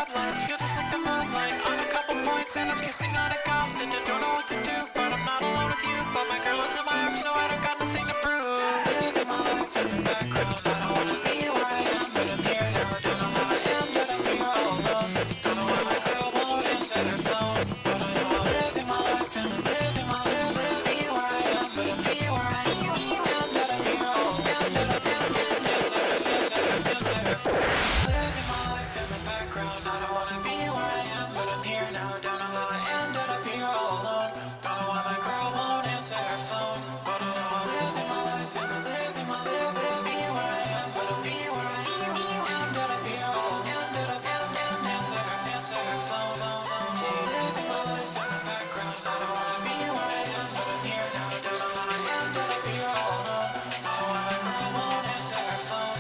club lights, feel just like the moonlight on a couple points, and I'm kissing on a golf that I don't know what to do, but I'm not alone with you. But my girl is in my arms, so I don't got nothing to prove. Living my life in the background, I don't wanna be where I am, but I'm here now. Don't know how I ended up here all alone. Don't know why my girl won't answer her phone, but I know I'm living my life and I'm living my life. Be where I am, but I'm here where I am. Ended up here all alone. Ended up living my life in the background. I don't wanna be where I am, but I'm here now. Don't know how I ended up here all alone. Don't know why my girl won't answer her phone, but I know I'm living my life and I'm living my life. Be where I am, but I'm here where I am. Ended up here all ended up answer her phone. Living my life in the background. I don't wanna be where I am, but I'm here now. Don't know how I ended up here all alone. Don't know why my girl won't answer her phone.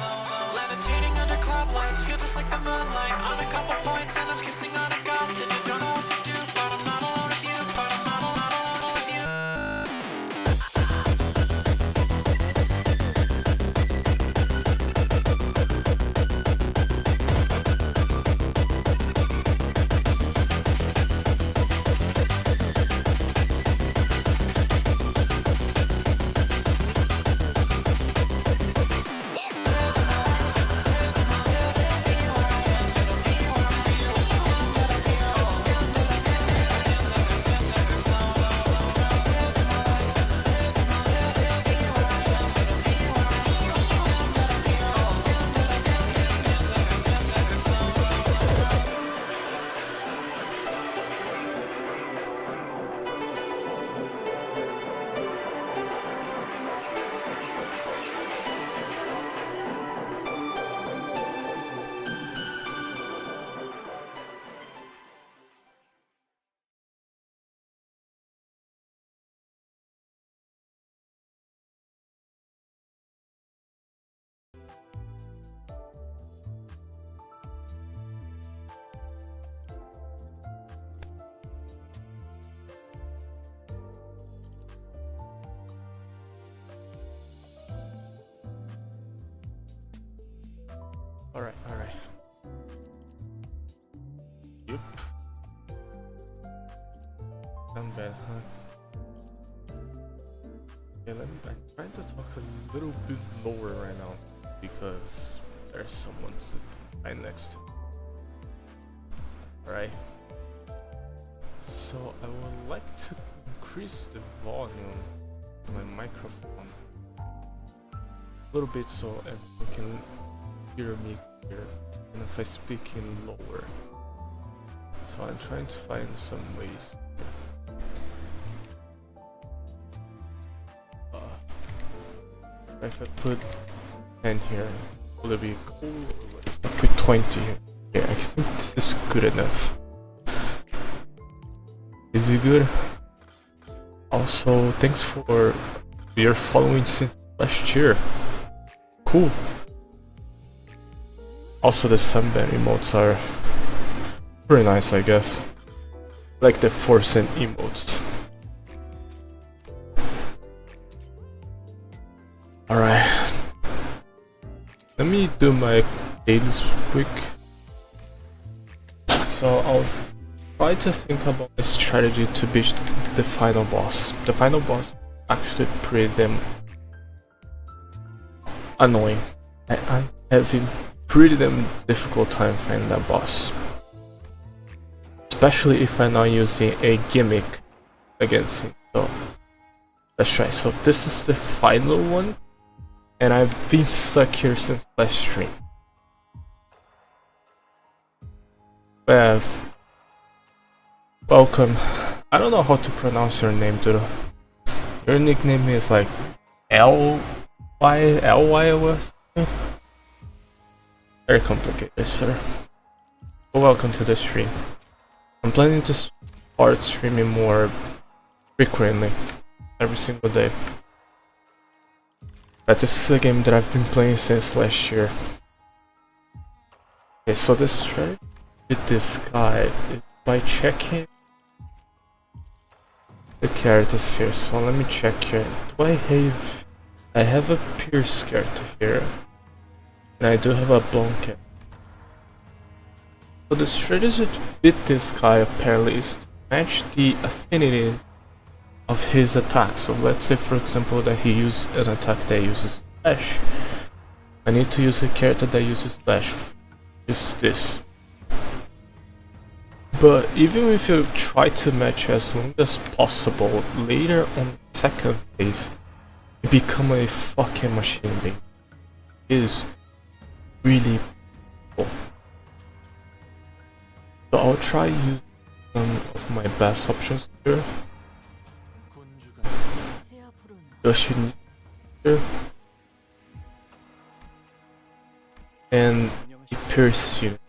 Levitating under club lights, feel just like the moonlight on a couple points, and I'm kissing on a golf that I don't know what to do, but I'm not alone with you. But I'm not alone with you. Alright. Yep. Not bad, huh? Yeah, I'm trying to talk a little bit lower right now because there's someone sitting right next to me. Alright. So I would like to increase the volume of my microphone a little bit so everyone can hear me clear, and if I speak in lower. So I'm trying to find some ways. If I put 10 here, will it be cool? Or if I put 20 here? Yeah, I think this is good enough. Is it good? Also, thanks for your following since last year. Cool. Also, the sunband emotes are pretty nice, I guess. Like the 4-cent emotes. Alright. Let me do my dailies quick. So I'll try to think about a strategy to beat the final boss. The final boss actually pretty damn annoying. I'm having pretty damn difficult time finding that boss, especially if I'm not using a gimmick against him. So let's try. So this is the final one, and I've been stuck here since last stream. Welcome. I don't know how to pronounce your name, dude. Your nickname is like L-Y was. Very complicated, sir. But welcome to the stream. I'm planning to start streaming more frequently, every single day. But this is a game that I've been playing since last year. Okay, so the strategy with this guy is by checking the characters here. So let me check here. Do I have a Pierce character here. And I do have a Blanket. So the strategy to beat this guy apparently is to match the affinity of his attack. So let's say for example that he uses an attack that uses slash. I need to use a character that uses slash. Is this. But even if you try to match as long as possible, later on the second phase, you become a fucking machine base. It is really cool. So I'll try using some of my best options here. Yoshi here. And the Pierce unit.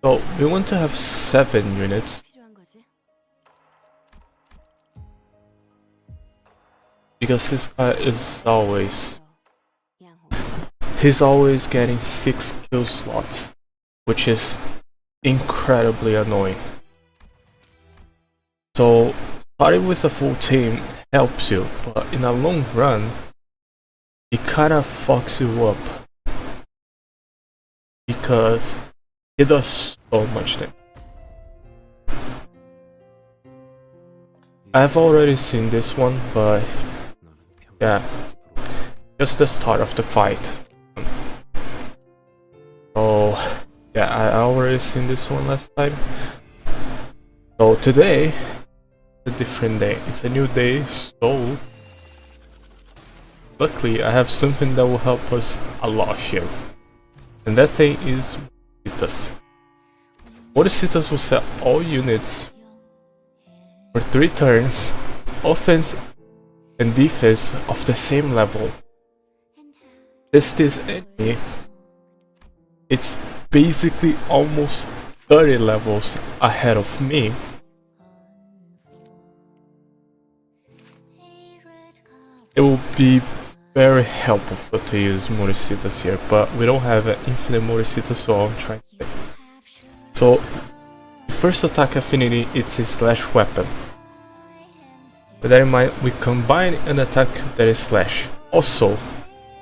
So we want to have 7 units. Because this guy is always... He's always getting 6 kill slots, which is incredibly annoying. So starting with a full team helps you, but in a long run, it kinda fucks you up. Because it does so much damage. I've already seen this one, but yeah, just the start of the fight. So yeah, I already seen this one last time. So today, a different day. It's a new day, so luckily I have something that will help us a lot here. And that thing is Morisitas. Morisitas will set all units for 3 turns, offense and defense of the same level. This enemy, it's basically almost 30 levels ahead of me. It will be very helpful to use Morisitas here, but we don't have an infinite Morisitas, so I'll try to. So, the first attack affinity, it's a slash weapon. With that in mind, we combine an attack that is slash. Also,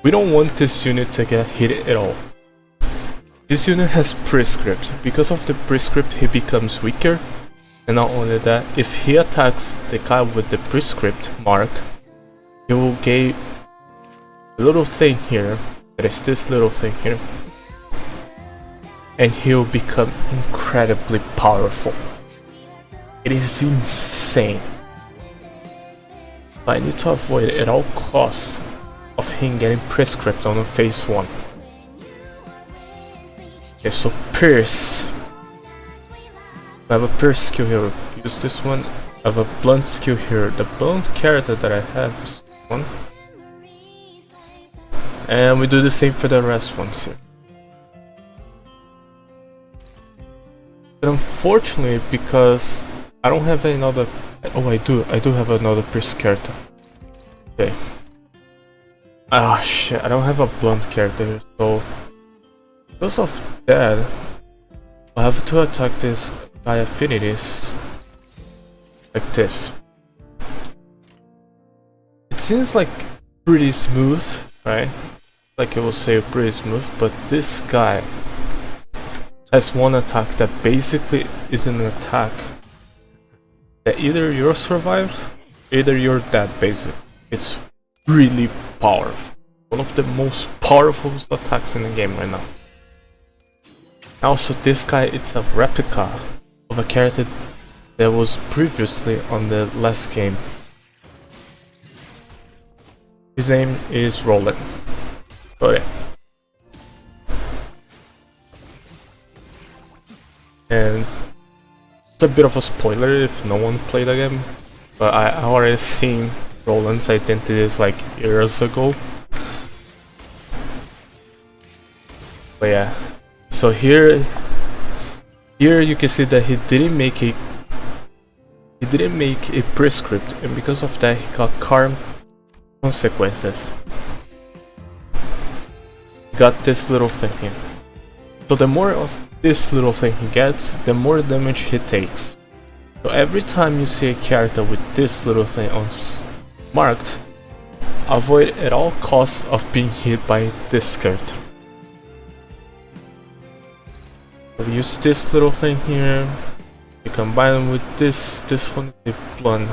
we don't want this unit to get hit at all. This unit has prescript. Because of the prescript, he becomes weaker. And not only that, if he attacks the guy with the prescript mark, he will gain a little thing here, that is this little thing here, and he'll become incredibly powerful. It is insane. But I need to avoid at all costs of him getting prescript on phase 1. Okay, so Pierce. I have a Pierce skill here, use this one. I have a blunt skill here. The blunt character that I have is this one. And we do the same for the rest ones here. But unfortunately, because I don't have another... Oh, I do have another Pierce character. Okay. Ah, shit, I don't have a blunt character here, so... Because of that, I have to attack this guy affinities like this. It seems like pretty smooth, right? Like it will say pretty smooth, but this guy has one attack that basically is an attack that either you'll survive, either you're dead basically. It's really powerful. One of the most powerful attacks in the game right now. Also, this guy, it's a replica of a character that was previously on the last game. His name is Roland. Oh yeah. And it's a bit of a spoiler if no one played the game, but I already seen Roland's identities like years ago. But yeah, so here you can see that he didn't make a prescript, and because of that he got karma consequences. Got this little thing here. So the more of this little thing he gets, the more damage he takes. So every time you see a character with this little thing on marked, avoid at all costs of being hit by this character. use this little thing here. You combine them with this one is a blunt.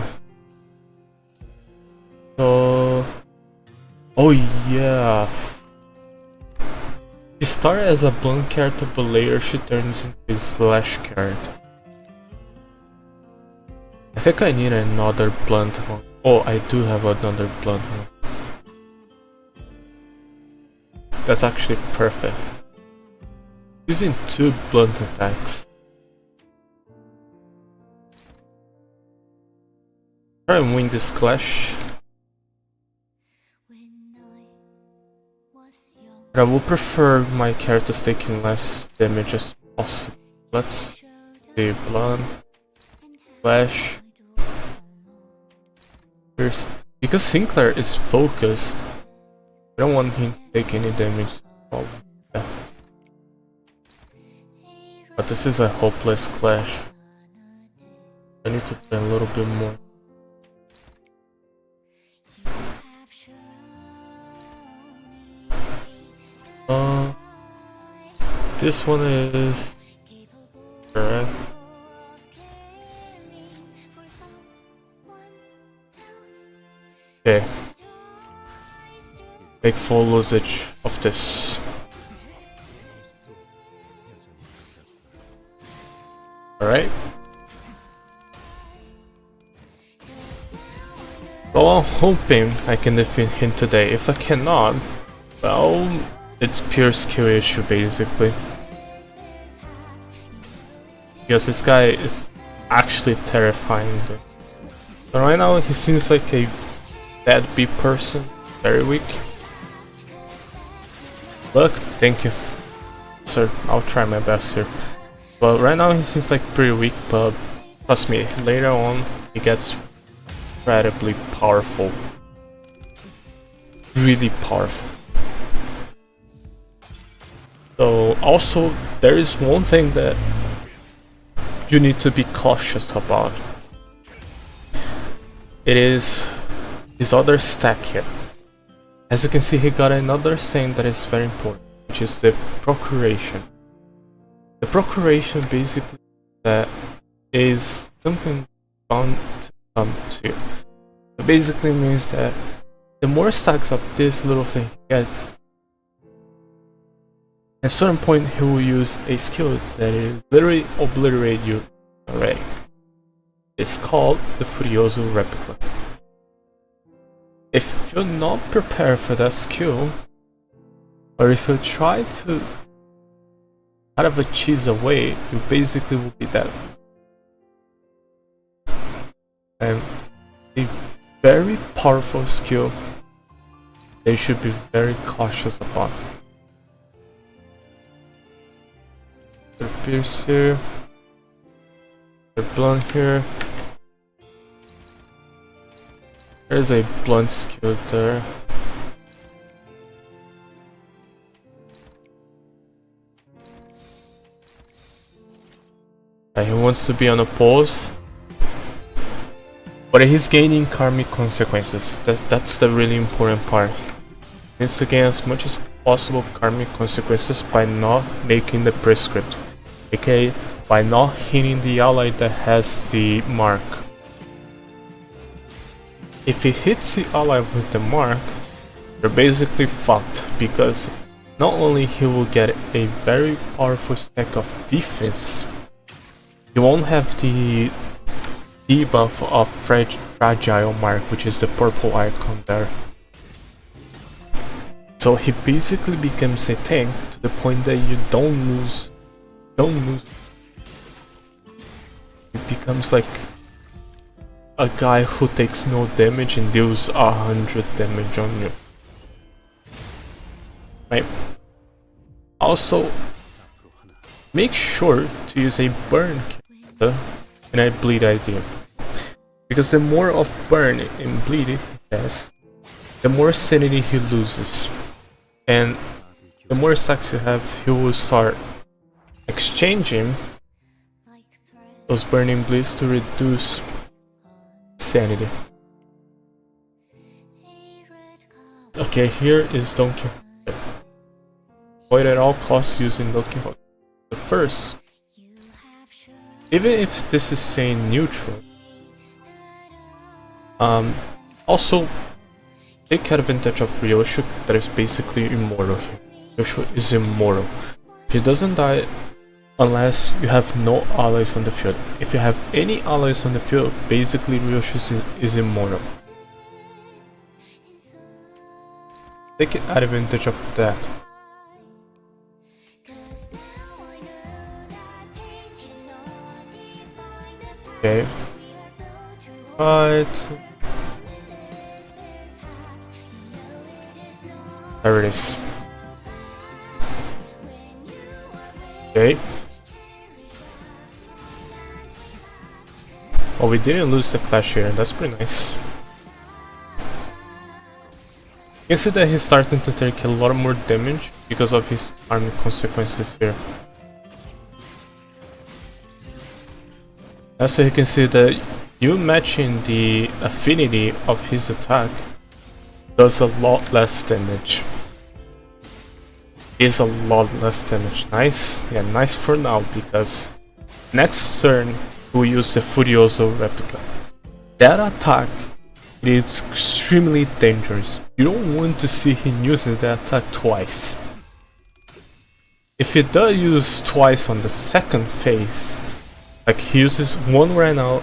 So, oh yeah. She started as a blunt character, but later she turns into a slash character. I think I need another blunt one. Oh, I do have another blunt one. That's actually perfect. Using 2 blunt attacks. Try and win this clash. But I would prefer my characters taking less damage as possible. Let's do blunt, flash. Because Sinclair is focused, I don't want him to take any damage. Oh, yeah. But this is a hopeless clash. I need to play a little bit more. This one is correct. Okay. Make full usage of this. Alright. Well, I'm hoping I can defeat him today. If I cannot, well, it's pure skill issue basically. Because this guy is actually terrifying. But right now he seems like a deadbeat person, very weak. Look, thank you, sir. I'll try my best here. But right now he seems like pretty weak, but trust me, later on he gets incredibly powerful. Really powerful. So also there is one thing that you need to be cautious about. It is his other stack here. As you can see, he got another thing that is very important, which is the procuration. The procuration basically that is something bound to come to. It basically means that the more stacks of this little thing he gets, at a certain point he will use a skill that will literally obliterate your array. It's called the Furioso Replica. If you're not prepared for that skill, or if you try to kind of cheese away, you basically will be dead. And a very powerful skill they should be very cautious about. Their pierce here, their blunt here. There's a blunt skill there. He wants to be on a pause, but he's gaining karmic consequences. That's the really important part. He needs to gain as much as possible karmic consequences by not making the prescript, aka by not hitting the ally that has the mark. If he hits the ally with the mark, you're basically fucked, because not only he will get a very powerful stack of defense, you won't have the debuff of fragile mark, which is the purple icon there. So he basically becomes a tank to the point that you don't lose. It becomes like a guy who takes no damage and deals 100 damage on you. Right. Also, make sure to use a burn character in a bleed idea, because the more of burn and bleed he has, the more sanity he loses, and the more stacks you have, he will start exchanging those burning bleeds to reduce sanity. Okay, here is Don Quixote. Avoid at all costs using Don Quixote. But first, even if this is saying neutral, also take advantage of Ryoshu that is basically immortal here. Ryoshu is immortal. He doesn't die unless you have no allies on the field. If you have any allies on the field, basically Ryoshu is immortal. Take advantage of that. Okay. Right. There it is. Okay. Oh, we didn't lose the clash here, that's pretty nice. You can see that he's starting to take a lot more damage because of his army consequences here. Also, you can see that you matching the affinity of his attack does a lot less damage. Is a lot less damage. Nice. Yeah, nice for now, because next turn we'll use the Furioso replica. That attack is extremely dangerous. You don't want to see him using that attack twice. If he does use twice on the second phase, like he uses one right now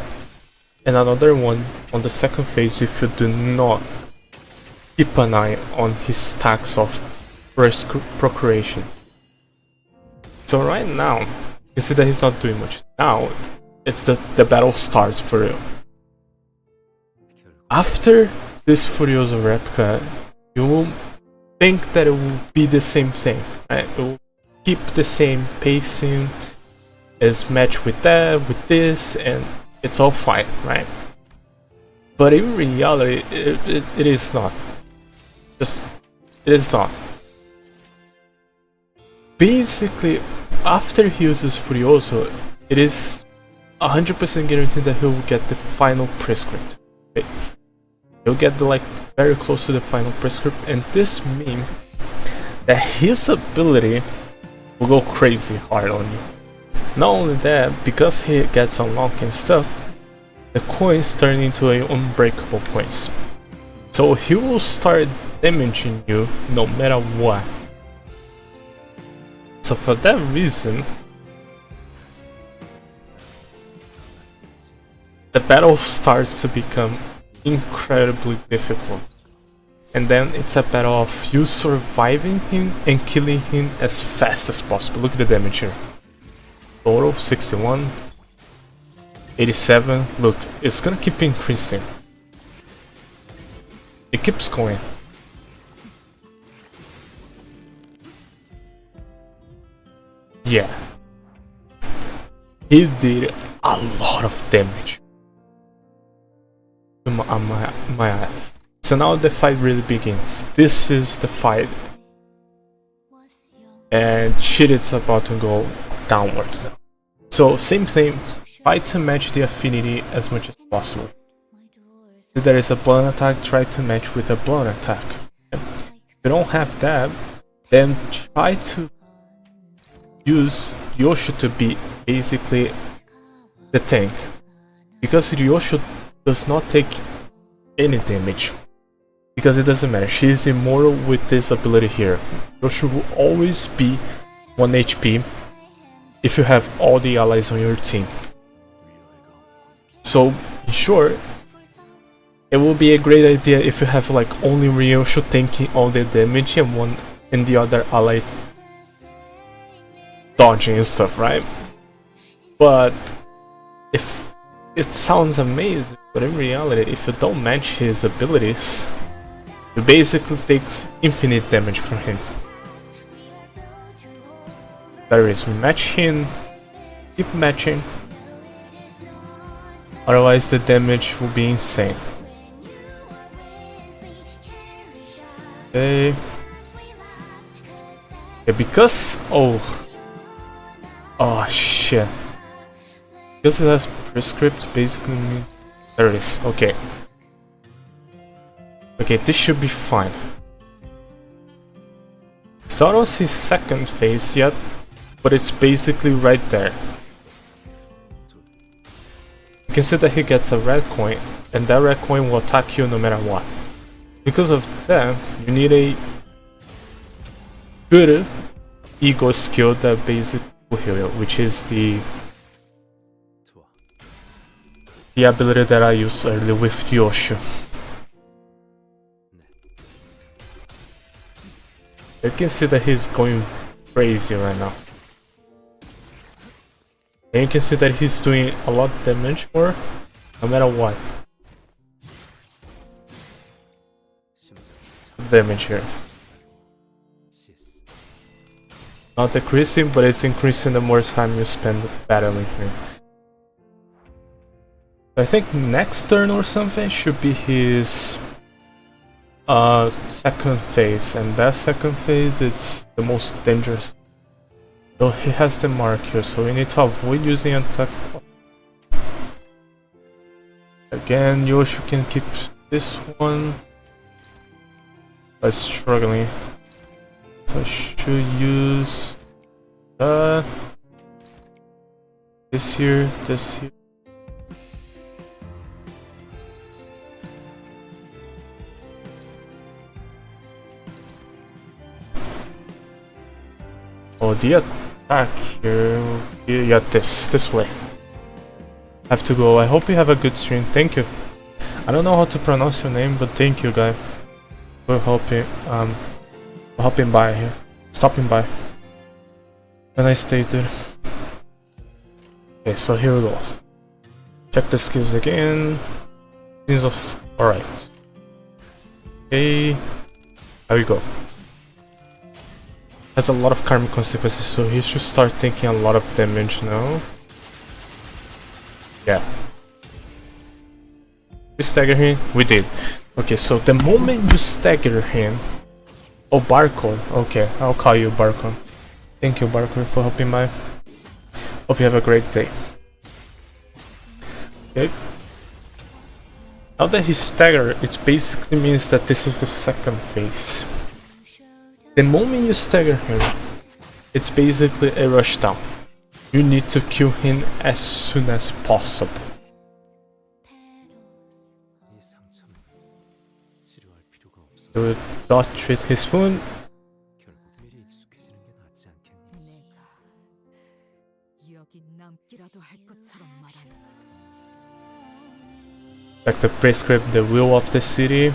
and another one on the second phase, if you do not keep an eye on his stacks of first procuration. So right now, you see that he's not doing much. Now, it's the battle starts for real. After this Furioso replica, you will think that it will be the same thing, right? It will keep the same pacing, as matched with that, with this, and it's all fine, right? But in reality, it is not. Just, it is not. Basically, after he uses Furioso, it is 100% guaranteed that he will get the final prescript phase. He'll get the, like, very close to the final prescript, and this means that his ability will go crazy hard on you. Not only that, because he gets unlocked and stuff, the coins turn into unbreakable coins. So he will start damaging you no matter what. So for that reason, the battle starts to become incredibly difficult. And then it's a battle of you surviving him and killing him as fast as possible. Look at the damage here. Total 61, 87. Look, it's gonna keep increasing. It keeps going. Yeah. He did a lot of damage to my eyes. So now the fight really begins. This is the fight. And shit is about to go downwards now. So same thing, try to match the affinity as much as possible. If there is a blunt attack, try to match with a blunt attack. If you don't have that, then try to use Ryoshu to be basically the tank. Because Ryoshu does not take any damage. Because it doesn't matter, she is immortal with this ability here. Ryoshu will always be 1 HP if you have all the allies on your team. So, in short, it will be a great idea if you have like only Ryoshu taking all the damage and one and the other ally dodging and stuff, right? But if it sounds amazing, but in reality, if you don't match his abilities, you basically take infinite damage from him. There is match him, keep matching, otherwise the damage will be insane. Okay. Yeah, because oh shit. Because it has prescript basically means there it is, okay. Okay, this should be fine. It's not on his second phase yet, but it's basically right there. you can see that he gets a red coin, and that red coin will attack you no matter what. Because of that, you need a good ego skill that basically will heal you, which is the ability that I used earlier with Yoshu. You can see that he's going crazy right now. And you can see that he's doing a lot of damage more, no matter what. Damage here. Not decreasing, but it's increasing the more time you spend battling here. I think next turn or something should be his second phase, and that second phase it's the most dangerous. So he has the mark here, so we need to avoid using attack. Again, Yoshu can keep this one, but struggling. So I should use this here, this here. Oh, the attack here, yeah, this way. Have to go. I hope you have a good stream. Thank you. I don't know how to pronounce your name, but thank you, guy, for hopping by here, stopping by. Have a nice day, dude. Okay, so here we go. Check the skills again. Alright. Okay, there we go. Has a lot of karmic consequences, so he should start taking a lot of damage now. Yeah. We stagger him? We did. Okay, so the moment you stagger him... Oh, Barcor. Okay, I'll call you Barcor. Thank you, Barcor, for helping my... Hope you have a great day. Okay. Now that he's staggered, it basically means that this is the second phase. The moment you stagger him, it's basically a rush down. You need to kill him as soon as possible. Do not treat his wound. Like to prescribe the will of the city.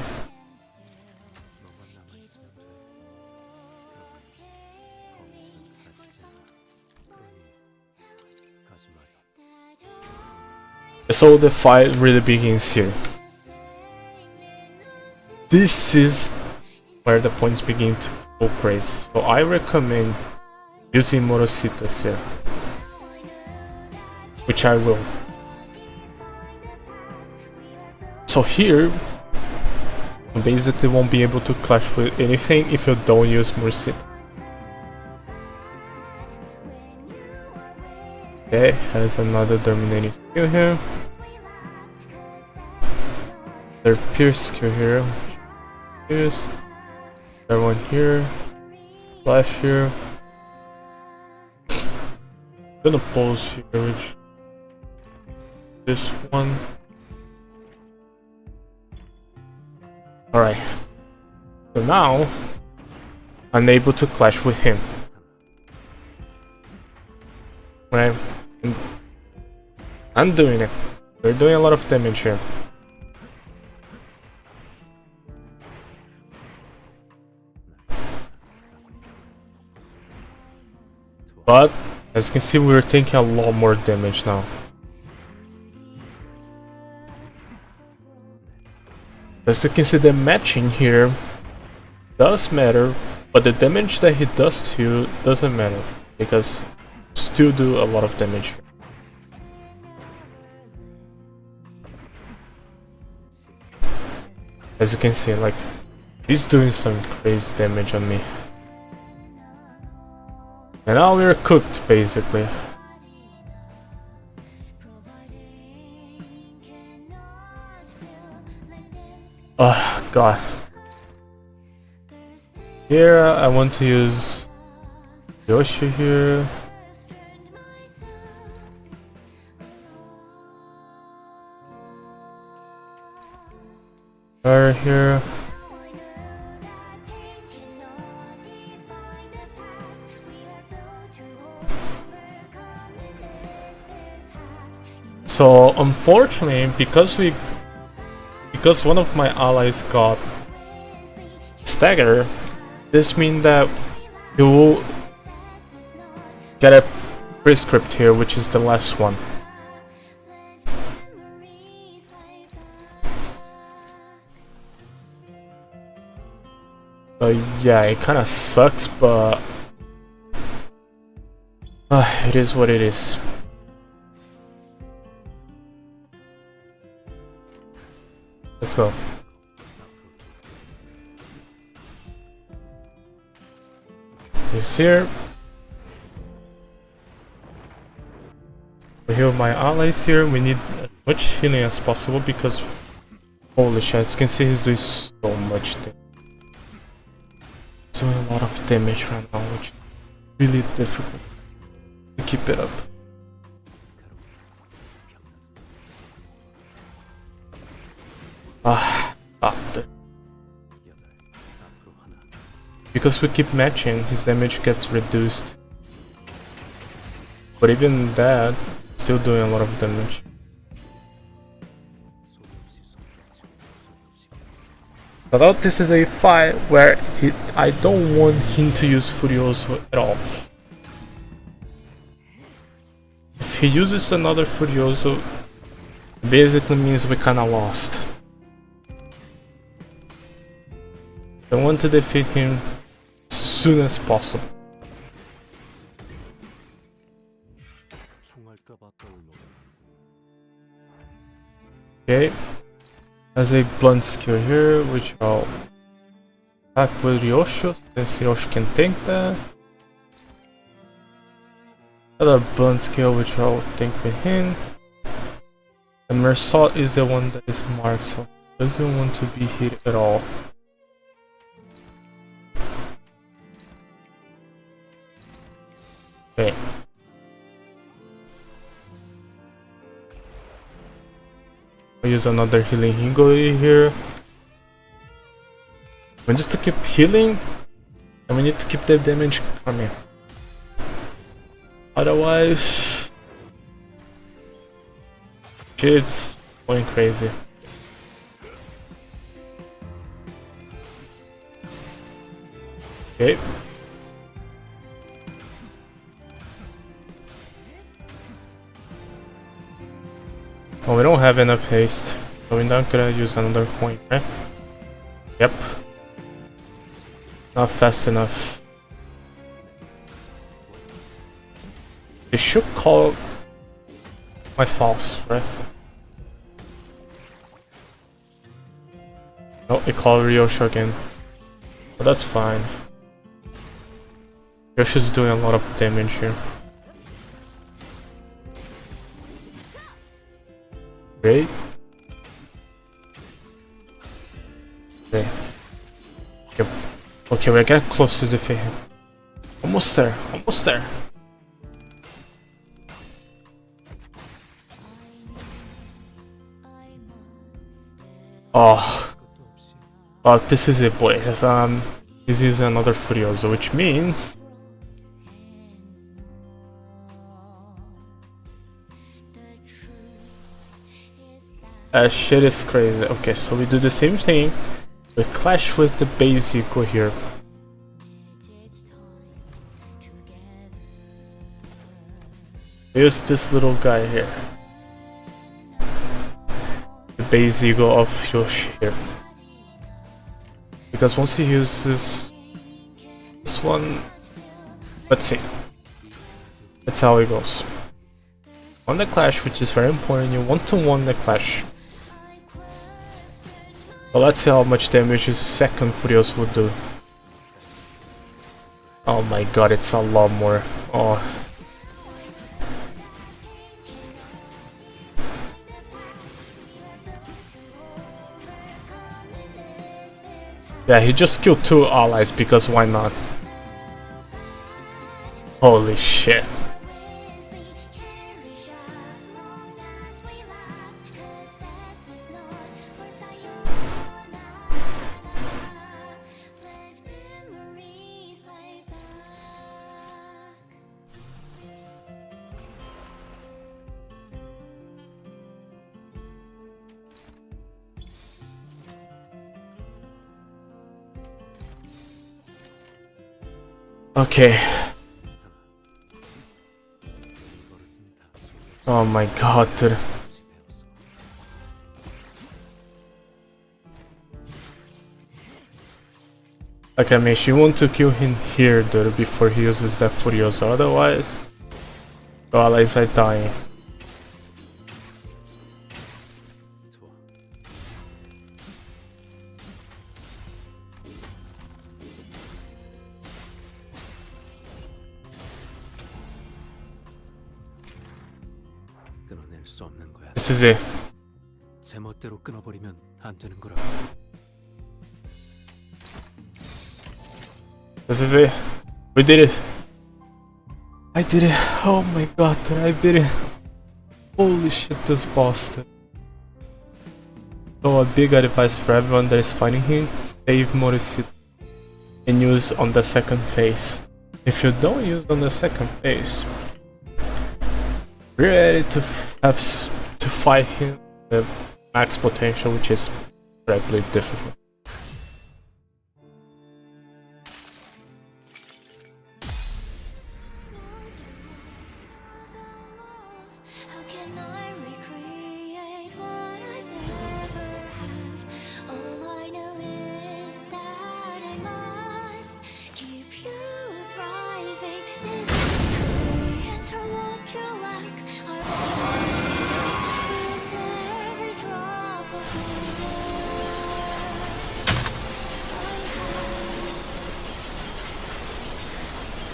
So the fight really begins here. This is where the points begin to go crazy. So I recommend using Morositas here, which I will. So here, you basically won't be able to clash with anything if you don't use Morositas. Okay, has another dominating skill here. Their pierce skill here. Pierce. There one here. Flash here. I'm gonna pause here, which this one. Alright. So now I'm able to clash with him. Right. I'm doing it. We're doing a lot of damage here. But as you can see, we're taking a lot more damage now. As you can see, the matching here does matter, but the damage that he does to you doesn't matter, because you still do a lot of damage. As you can see, like, he's doing some crazy damage on me. And now we're cooked, basically. Oh god. Here I want to use Yoshi here. right here. So unfortunately, because one of my allies got stagger, this means that you will get a prescript here, which is the last one. Yeah, it kind of sucks, but it is what it is. Let's go. He's here. We heal my allies here. We need as much healing as possible because holy shit, as you can see, he's doing so much damage. He's doing a lot of damage right now, which is really difficult to keep it up. Because we keep matching, his damage gets reduced. But even that, still doing a lot of damage. Although this is a fight where I don't want him to use Furioso at all. If he uses another Furioso, basically means we kinda lost. I want to defeat him as soon as possible. Okay, has a blunt skill here, which I'll attack with Ryosho, since Ryosho can tank that. Another blunt skill, which I'll tank with him. And Mersat is the one that is marked, so he doesn't want to be hit at all. Okay. I'll use another healing Hingoi here. We need to keep healing, and we need to keep the damage coming. Otherwise, shit's going crazy. Okay. Well, we don't have enough haste, so we're not gonna use another coin, right? Yep. Not fast enough. They should call my false, right? Oh, it called Ryosho again. But that's fine. Ryosho's doing a lot of damage here. Great. Okay. Yep. Okay, we're getting close to defeat him. Almost there. Almost there. Oh. Oh, this is it, boys. He's using another Furioso, which means shit is crazy. Okay, so we do the same thing. We clash with the base equal here. Here's this little guy here. The base eagle of Yoshi here. Because once he uses this one, let's see. That's how it goes. On the clash, which is very important, you want to win the clash. But let's see how much damage his second Furioso would do. Oh my god, it's a lot more. Oh. Yeah, he just killed 2 allies because why not? Holy shit. Okay. Oh my god, dude. Like, I mean, she want to kill him here, dude, before he uses that Furiosa. Otherwise, your allies are dying. 끊어낼 수 없는 거야. This is it. 제멋대로 끊어버리면 안 되는 거라고. This is it. We did it. I did it. Oh my god, dude, I did it. Holy shit, this boss, dude. So a big advice for everyone that is fighting him: save Morrissey and use on the second phase. If you don't use on the second phase, we're ready to to fight him the max potential, which is incredibly difficult. How can I recreate what I've never had? All I know is that I must keep you thriving. If I answer what you lack, I will with every drop of blood I have.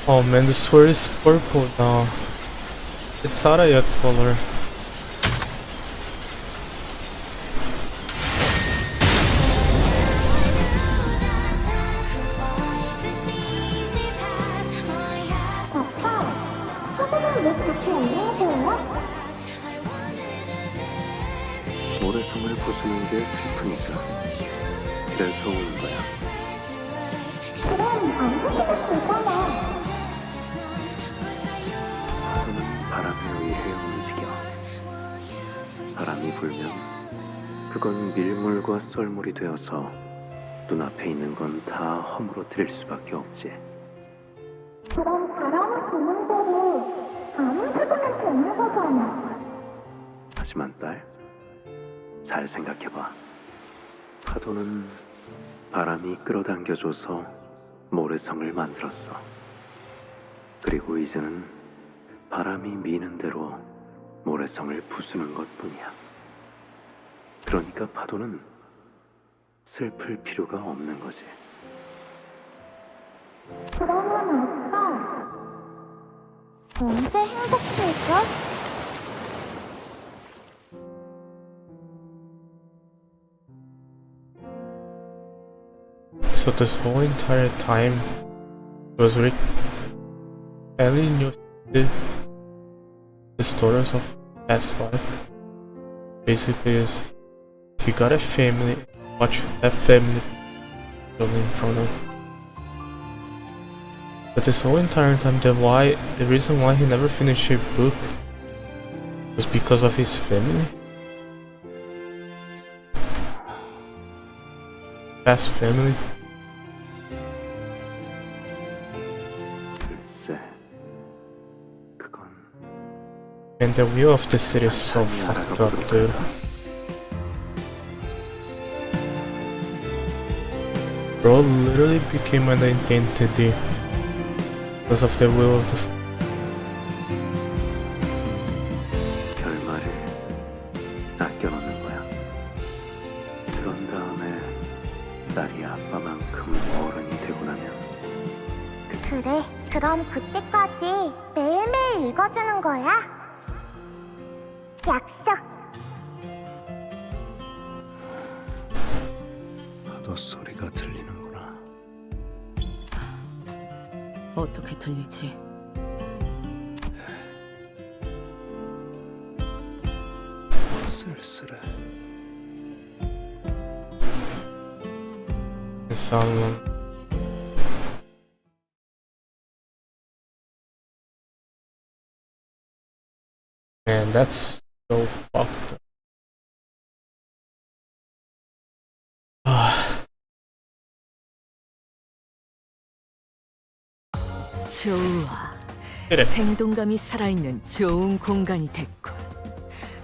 Oh man, the sword is purple now. It's not a yet color. 모래성을 부수는 게 슬프니까. 그래서 온 거야. 파도는 바람에 의해 움직여. 바람이 불면 그건 밀물과 썰물이 되어서 눈앞에 있는 건 다 허물어뜨릴 수밖에 없지. 그럼 바람을 부는 대로 아무 수준은 되는 거잖아. 하지만 딸, 잘 생각해봐. 파도는 바람이 끌어당겨줘서 모래성을 만들었어. 그리고 이제는 바람이 미는 대로 모래성을 부수는 것뿐이야. 그러니까 파도는 슬플 필요가 없는 거지. 그러면 아빠 언제 행복해져? So this whole entire time was Rick Ellie knew the stories of past life. Basically is he got a family, watch that family building in front of him. But this whole entire time the reason why he never finished a book was because of his family. Past family. 글쎄, 그건 And the wheel of the city is so fucked up, dude. Bro literally became an identity because of the wheel of the city. 결말을 아껴놓는 거야. 그런 다음에 딸이 아빠만큼 어른이 되고 나면 그래, 그럼 그때까지 매일매일 읽어주는 거야. 약속. 파도 소리가 들리는구나. 어떻게 들리지? 쓸쓸해. The sound. Man, that's so fucked up. 좋아. 그래. 생동감이 살아있는 좋은 공간이 됐군.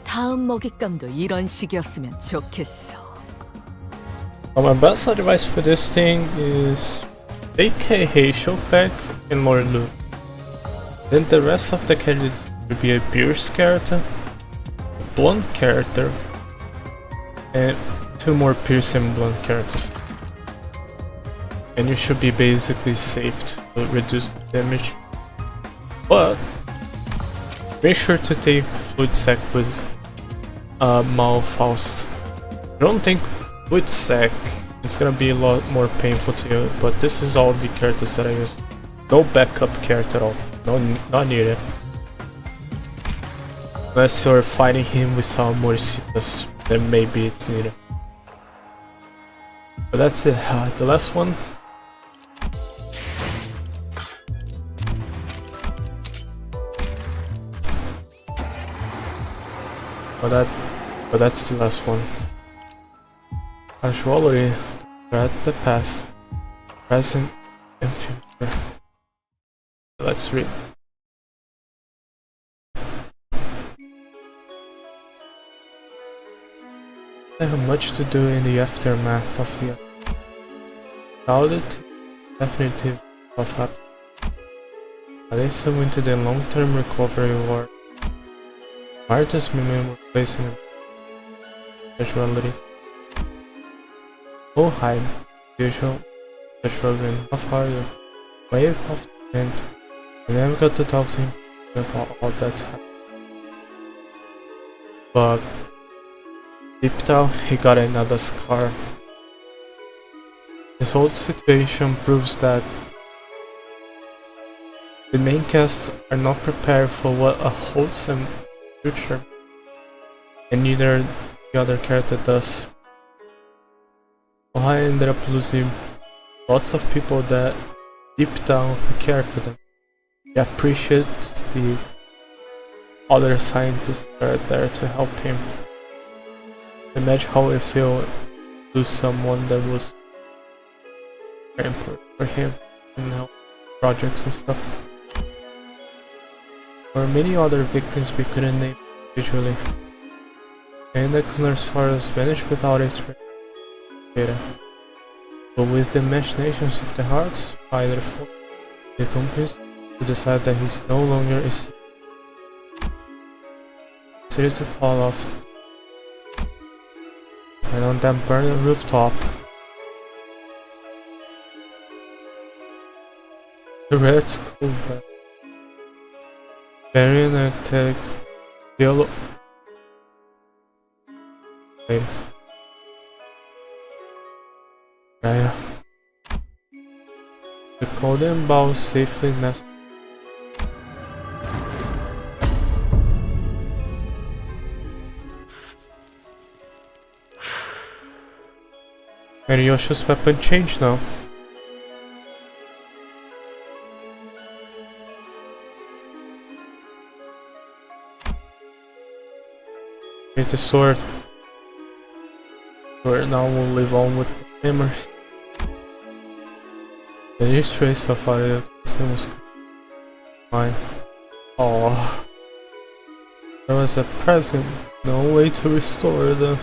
다음 먹잇감도 이런 식이었으면 좋겠어. My best advice for this thing is take a Heisho pack and more loot. Then the rest of the characters will be a Pierce character, a Blunt character, and 2 more Pierce and Blunt characters. And you should be basically safe to reduce damage. But make sure to take Fluid Sac with Malfaust. I don't think Fluid Sac it's gonna be a lot more painful to you, but this is all the characters that I use. No backup character at all. No, not needed. Unless you're fighting him without Moricitas, then maybe it's needed. But that's it. The last one. But that's the last one. Casualty, threat the past, present, and future. Let's read. I have much to do in the aftermath of the crowded, definitive of happening. I listen into the long-term recovery ward. Martha's memory was placing casualties. Oh hi, usual, casual and half-hearted, wave of the wind. I never got to talk to him about all that time. But deep down, he got another scar. This whole situation proves that the main casts are not prepared for what a wholesome future, and neither the other character does. I ended up losing lots of people that deep down care for them. He appreciates the other scientists that are there to help him. Imagine how it felt to lose someone that was very important for him and help projects and stuff. There were many other victims we couldn't name individually. The index nurse Forrest vanished without its data. But with the machinations of the hearts, either for the companies to decide that he's no longer a city to fall off. And on that burning rooftop, the reds cooled back. Burying a tag yellow flame. Yeah. The golden bowl safely nested. And Yoshi's weapon changed now. Here's the sword. Sword now will live on with the memories. The new trace of our was mine. Oh, there was a present, no way to restore them.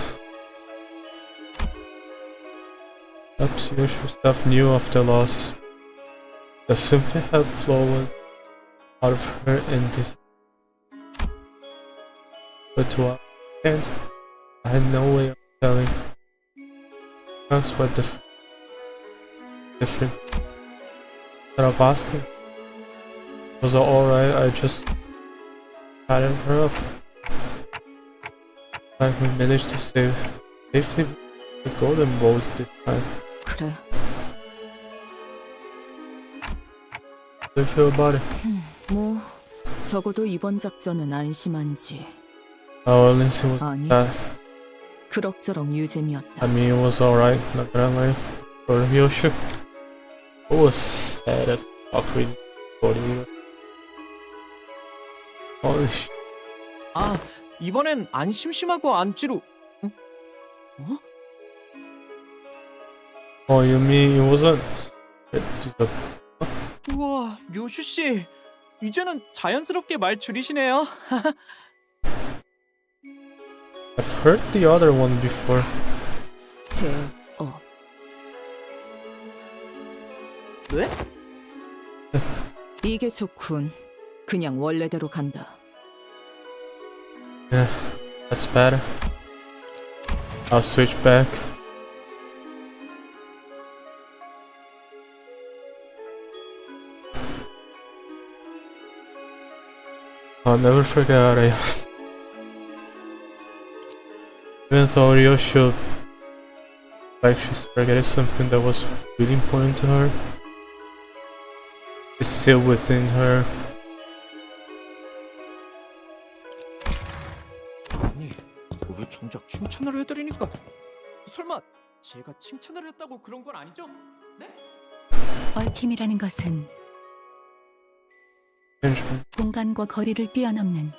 Perhaps Yoshu stuff knew of the loss. The symphony had flowed out of her in this. But to what end, I had no way of telling. That's what this different. Instead of asking, was it alright? I just patted her up. I managed to save safely the golden bolt this time. 그래. How do you feel about it? 뭐 적어도 이번 작전은 안심한지. Oh, Lindsay was 아니. bad. 그럭저럭 유잼이었다. I mean, it was alright, not gonna lie. For Yoshu, it was sad as fuck reading you. Holy shit. 아, 이번엔 안 심심하고 안찌로. 응? 어? Oh, you mean it wasn't? 우와, 료슈 씨. 이제는 자연스럽게 말 줄이시네요. I've heard the other one before. 제어. 네? 이게 좋군. 그냥 원래대로 간다. Yeah, that's better. I'll switch back. I'll never forget even though Ryosho like she's forgetting something that was really important to her, it's still within her. 아니, 왜 정작 칭찬을 해드리니까 설마 제가 칭찬을 했다고 그런 건 아니죠? 네? 얽힘이라는 것은 Management. 공간과 거리를 뛰어넘는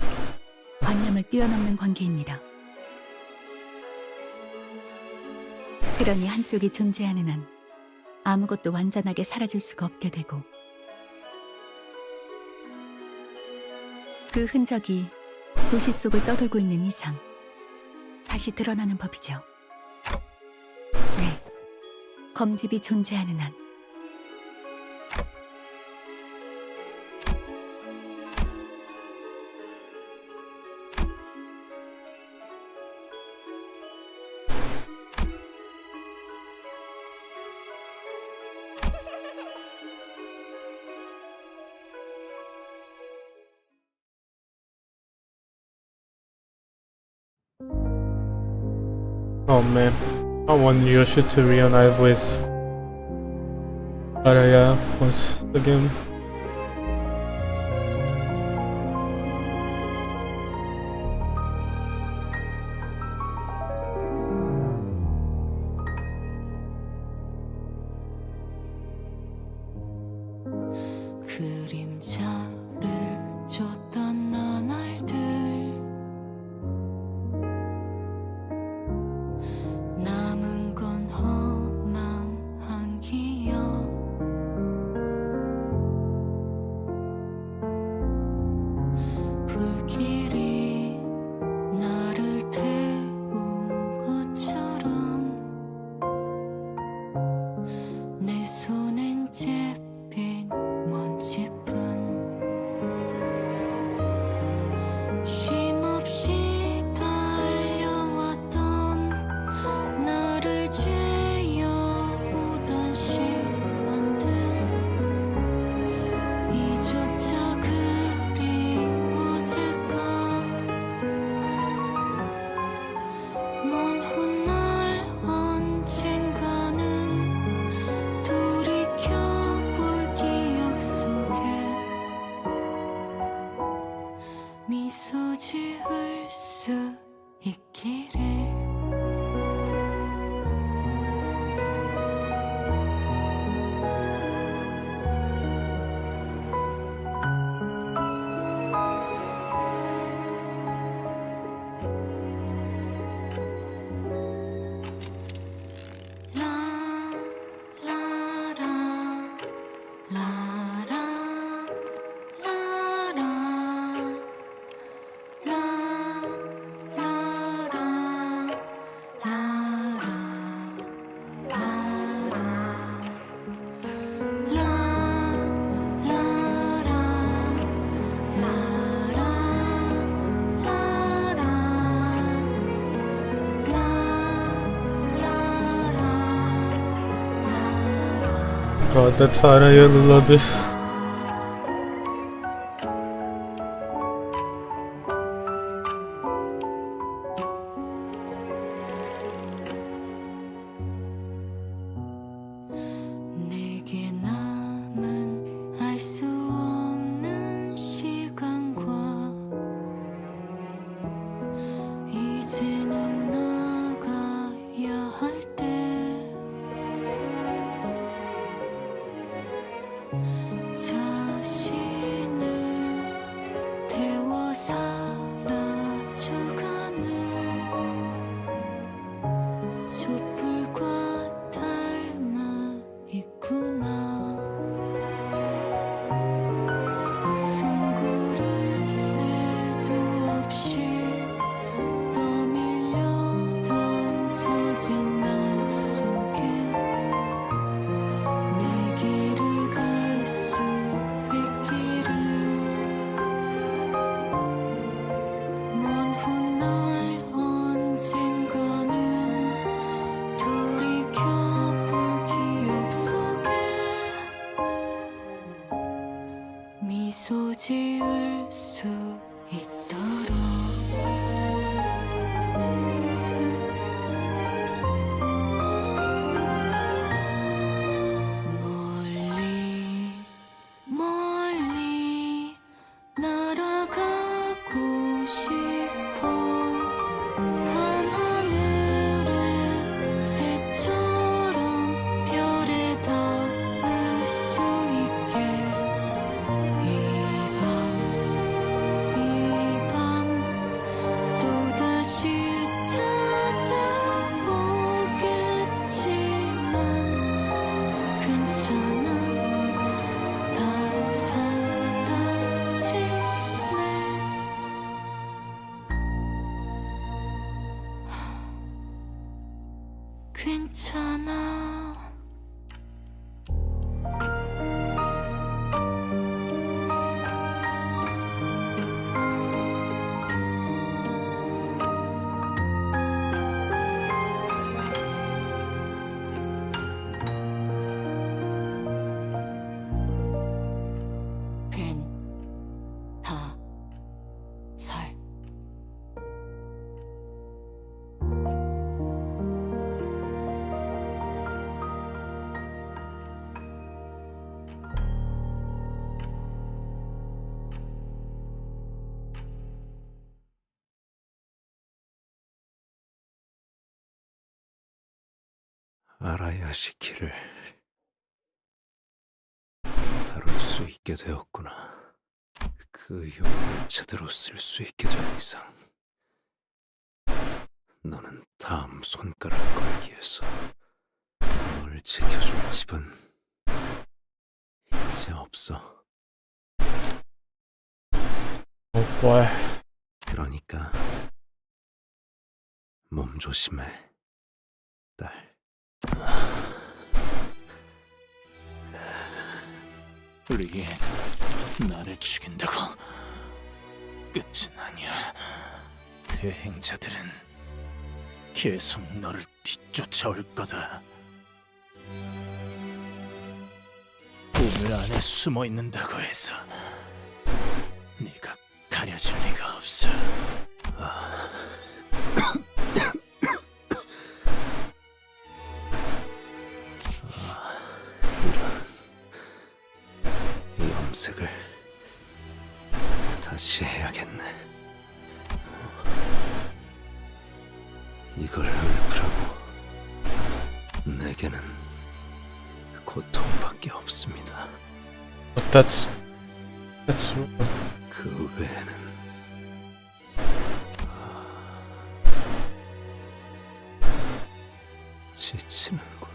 관념을 뛰어넘는 관계입니다. 그러니 한쪽이 존재하는 한 아무것도 완전하게 사라질 수가 없게 되고 그 흔적이 도시 속을 떠돌고 있는 이상 다시 드러나는 법이죠. 네, 검집이 존재하는 한 Oh man, I want Ryosho to reunite with Araya once again. 그림자를 줬던 나날들 남은 건 허망한 기억 불길이 나를 태운 것처럼 내 손엔 잿빛 먼지뿐 쉼없이 달려왔던 나를 죄어오던 시간들 이조차 그리워질까 먼 훗날 언젠가는 돌이켜볼 기억 속에 미소 지을 수 있기를 라라라 라라 라라 God, that's Araya lullaby. 내게 남은 알 수 없는 시간과 이제는 나가야 할 때 미소 지을 수 있도록 멀리 멀리 날아가고 싶어 밤하늘에 새처럼 별에 닿을 수 있게 이 밤 또다시 찾아오겠지만 괜찮아 다 사라지네 괜찮아 살 알아야 시키를 다룰 수 있게 되었구나. 그 용을 제대로 쓸 수 있게 된 이상 너는 다음 손가락 걸기에서 널 지켜줄 집은 이제 없어. Oh boy. 그러니까 몸 조심해, 딸. 리엔, 나를 죽인다고? 끝은 아니야. 대행자들은 계속 너를 뒤쫓아올 거다. 우물 안에 숨어 있는다고 해서 네가 가려질 리가 없어. 이 염색을 다시 해야겠네. 이걸 읊으라고. 내게는 고통밖에 없습니다. But that's rude. 그 외에는 지치는군.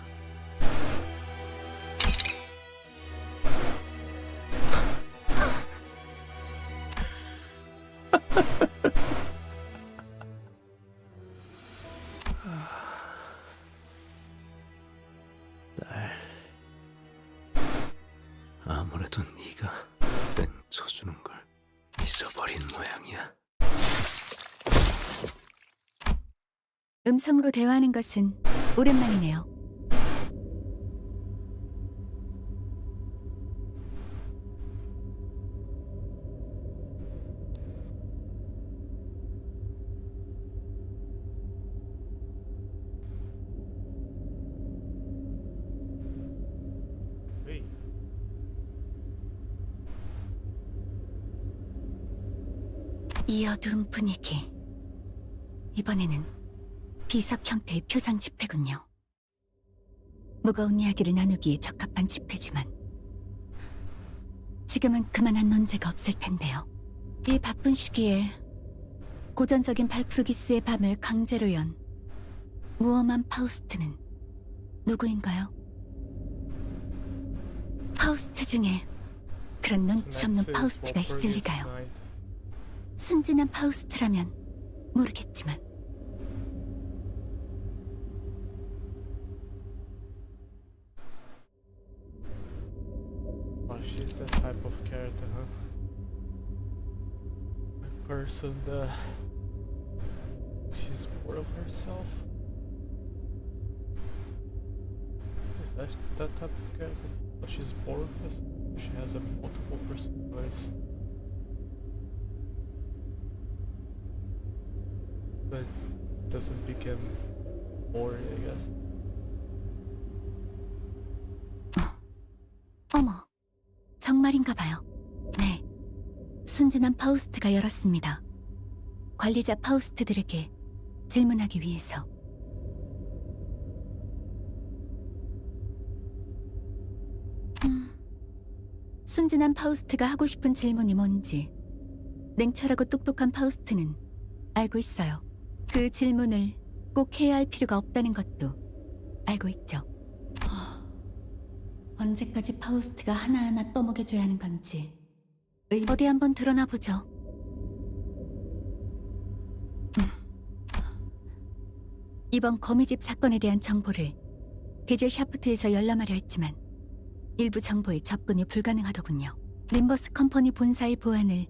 딸, 아무래도 네가 땡 쳐주는 걸 잊어버린 모양이야. 음성으로 대화하는 것은 오랜만이네요. Wait. 이 어두운 분위기. 이번에는 비석 형태의 표상 집회군요. 무거운 이야기를 나누기에 적합한 집회지만 지금은 그만한 논제가 없을 텐데요. 이 바쁜 시기에 고전적인 발프루기스의 밤을 강제로 연 무엄한 파우스트는 누구인가요? 파우스트 중에 그런 눈치 없는 파우스트가 있을 리가요. 순진한 파우스트라면 모르겠지만 Oh, she's that type of character, huh? A person that she's bored of herself. Is that type of character? But she's bored of herself. She has a multiple personalities. But it doesn't become boring, I guess. 어머, 정말인가 봐요. 네, 순진한 파우스트가 열었습니다. 관리자 파우스트들에게 질문하기 위해서. 순진한 파우스트가 하고 싶은 질문이 뭔지 냉철하고 똑똑한 파우스트는 알고 있어요. 그 질문을 꼭 해야 할 필요가 없다는 것도 알고 있죠. 언제까지 파우스트가 하나하나 떠먹여줘야 하는 건지 어디 한번 드러나 보죠. 이번 거미집 사건에 대한 정보를 게젤 샤프트에서 열람하려 했지만 일부 정보에 접근이 불가능하더군요. 림버스 컴퍼니 본사의 보안을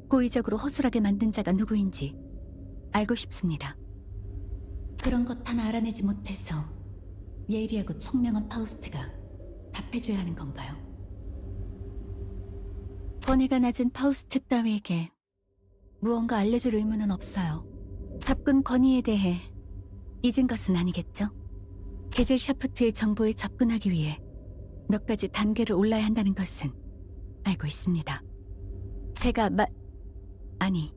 고의적으로 허술하게 만든 자가 누구인지 알고 싶습니다. 그런 것 하나 알아내지 못해서 예리하고 총명한 파우스트가 답해줘야 하는 건가요? 번뇌가 낮은 파우스트 따위에게 무언가 알려줄 의무는 없어요. 접근 권위에 대해 잊은 것은 아니겠죠? 게젤 샤프트의 정보에 접근하기 위해 몇 가지 단계를 올라야 한다는 것은 알고 있습니다. 제가 아니,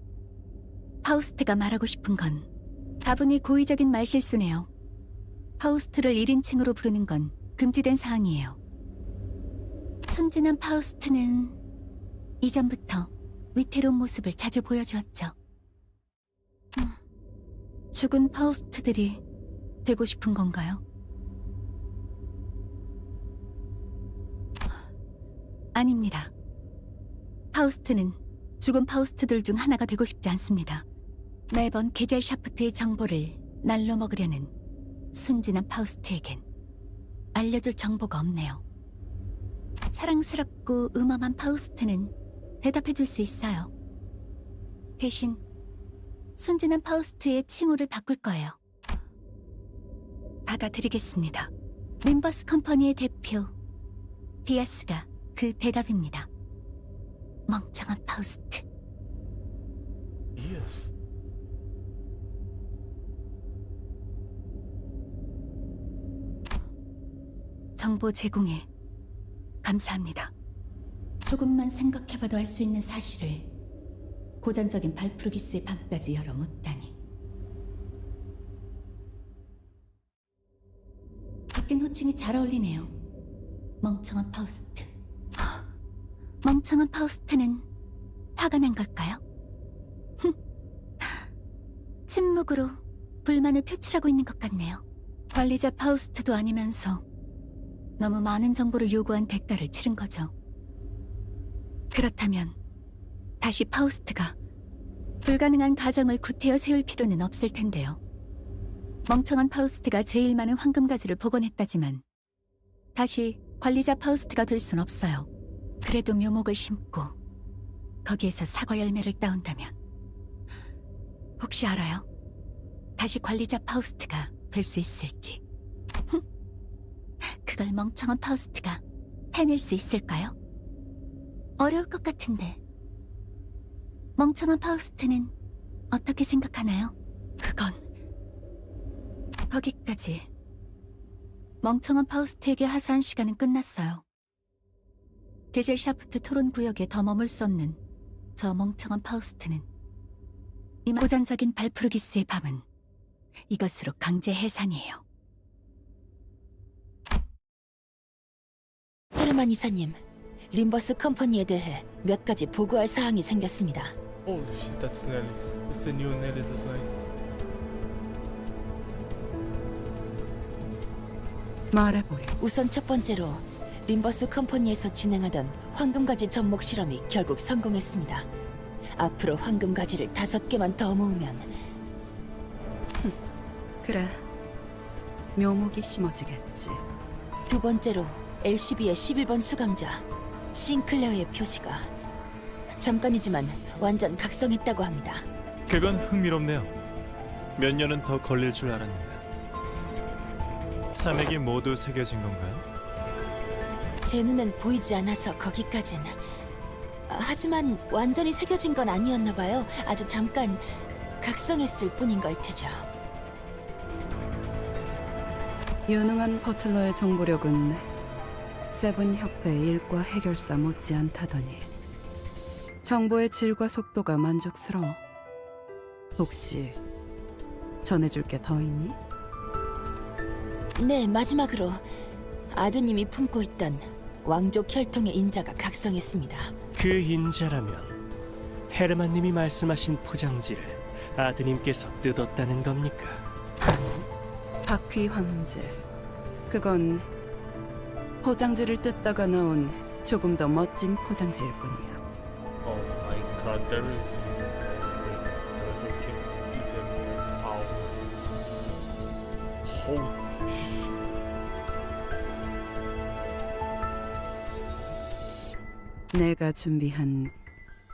파우스트가 말하고 싶은 건 다분히 고의적인 말실수네요. 파우스트를 1인칭으로 부르는 건 금지된 사항이에요. 순진한 파우스트는 이전부터 위태로운 모습을 자주 보여주었죠. 죽은 파우스트들이 되고 싶은 건가요? 아닙니다. 파우스트는 죽은 파우스트들 중 하나가 되고 싶지 않습니다. 매번 게젤 샤프트의 정보를 날로 먹으려는 순진한 파우스트에겐 알려줄 정보가 없네요. 사랑스럽고 음험한 파우스트는 대답해줄 수 있어요. 대신 순진한 파우스트의 칭호를 바꿀 거예요. 받아들이겠습니다. 림버스 컴퍼니의 대표 디아스가 그 대답입니다. 멍청한 파우스트. Yes. 정보 제공에 감사합니다. 조금만 생각해봐도 알 수 있는 사실을 고전적인 발프루기스의 밤까지 열어 묻다니. 바뀐 호칭이 잘 어울리네요. 멍청한 파우스트. 멍청한 파우스트는 화가 난 걸까요? 침묵으로 불만을 표출하고 있는 것 같네요. 관리자 파우스트도 아니면서 너무 많은 정보를 요구한 대가를 치른 거죠. 그렇다면 다시 파우스트가 불가능한 가정을 구태여 세울 필요는 없을 텐데요. 멍청한 파우스트가 제일 많은 황금가지를 복원했다지만 다시 관리자 파우스트가 될 순 없어요. 그래도 묘목을 심고 거기에서 사과 열매를 따온다면 혹시 알아요? 다시 관리자 파우스트가 될 수 있을지. 그걸 멍청한 파우스트가 해낼 수 있을까요? 어려울 것 같은데. 멍청한 파우스트는 어떻게 생각하나요? 그건 거기까지. 멍청한 파우스트에게 하사한 시간은 끝났어요. 게젤 샤프트 토론 구역에 더 머물 수 없는 저 멍청한 파우스트는 고전적인 발프루기스의 밤은 이것으로 강제 해산이에요. 헤르만 이사님, 림버스 컴퍼니에 대해 몇 가지 보고할 사항이 생겼습니다. Holy shit, that's Nelly. It's the new Nelly design. 말해보렴. 우선 첫 번째로 림버스 컴퍼니에서 진행하던 황금가지 접목 실험이 결국 성공했습니다. 앞으로 황금가지를 5개만 더 모으면 그래, 묘목이 심어지겠지. 두 번째로 LCB의 11번 수감자 싱클레어의 표시가 잠깐이지만 완전 각성했다고 합니다. 그건 흥미롭네요. 몇 년은 더 걸릴 줄 알았는데. 산맥이 모두 새겨진 건가요? 제 눈엔 보이지 않아서 거기까진. 하지만 완전히 새겨진 건 아니었나 봐요. 아주 잠깐 각성했을 뿐인 걸 테죠. 유능한 버틀러의 정보력은 세븐 협회 일과 해결사 못지않다더니 정보의 질과 속도가 만족스러워. 혹시 전해줄 게 더 있니? 네, 마지막으로 아드님이 품고 있던 왕족 혈통의 인자가 각성했습니다. 그 인자라면 헤르만님이 말씀하신 포장지를 아드님께서 뜯었다는 겁니까? 바퀴 황제. 그건 포장지를 뜯다가 나온 조금 더 멋진 포장지일 뿐이야. Oh my god, there is no way that we can even out. Holy shit. 내가 준비한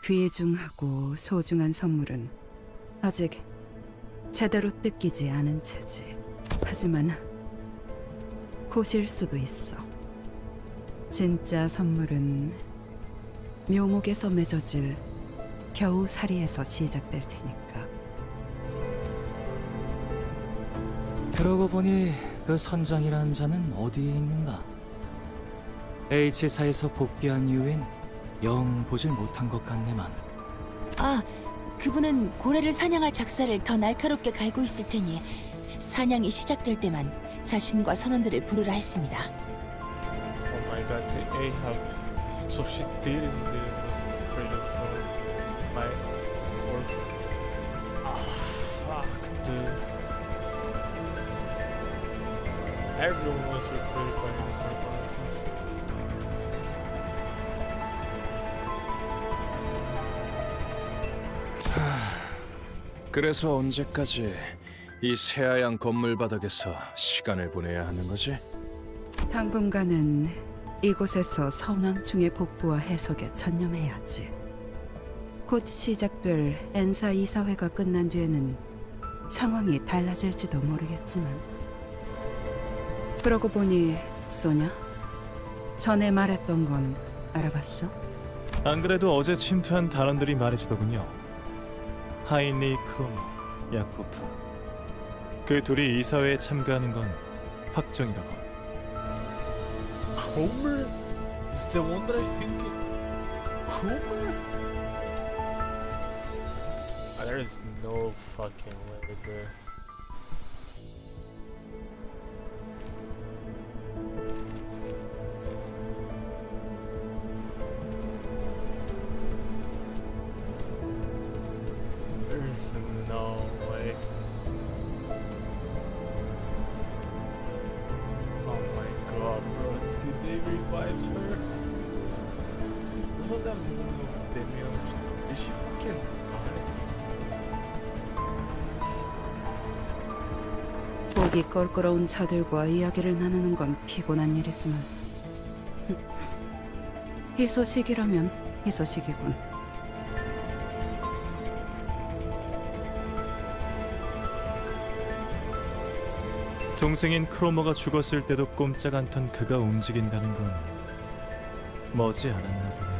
귀중하고 소중한 선물은 아직 제대로 뜯기지 않은 채지. 하지만 곧일 수도 있어. 진짜 선물은 묘목에서 맺어질 겨우살이에서 시작될 테니까. 그러고 보니 그 선장이라는 자는 어디에 있는가? H사에서 복귀한 이후엔 영 보질 못한 것 같네만. 아, 그분은 고래를 사냥할 작사를 더 날카롭게 갈고 있을 테니 사냥이 시작될 때만 자신과 선원들을 부르라 했습니다. Oh my god, the Ahab. So she didn't was afraid of my work. Ah, fuck, dude. Everyone was recruited by him for policy. 그래서 언제까지 이 새하얀 건물 바닥에서 시간을 보내야 하는 거지? 당분간은 이곳에서 선왕충의 복구와 해석에 전념해야지. 곧 시작될 엔사 이사회가 끝난 뒤에는 상황이 달라질지도 모르겠지만. 그러고 보니 소냐, 전에 말했던 건 알아봤어? 안 그래도 어제 침투한 단원들이 말해주더군요. 하인리 크로모, 야코프. 그 둘이 이사회에 참가하는 건 확정이라고. Homer? Is the one that I think Homer? There is no fucking way, bro. There is no way. Oh my god, bro. Did they revive her? Isn't that movie of Demian? Did she fucking die? 보기 껄끄러운 자들과 이야기를 나누는 건 피곤한 일이지만 희소식이라면 희소식이군. 동생인 크로모가 죽었을 때도 꼼짝 않던 그가 움직인다는 건 머지 않았나 보네요.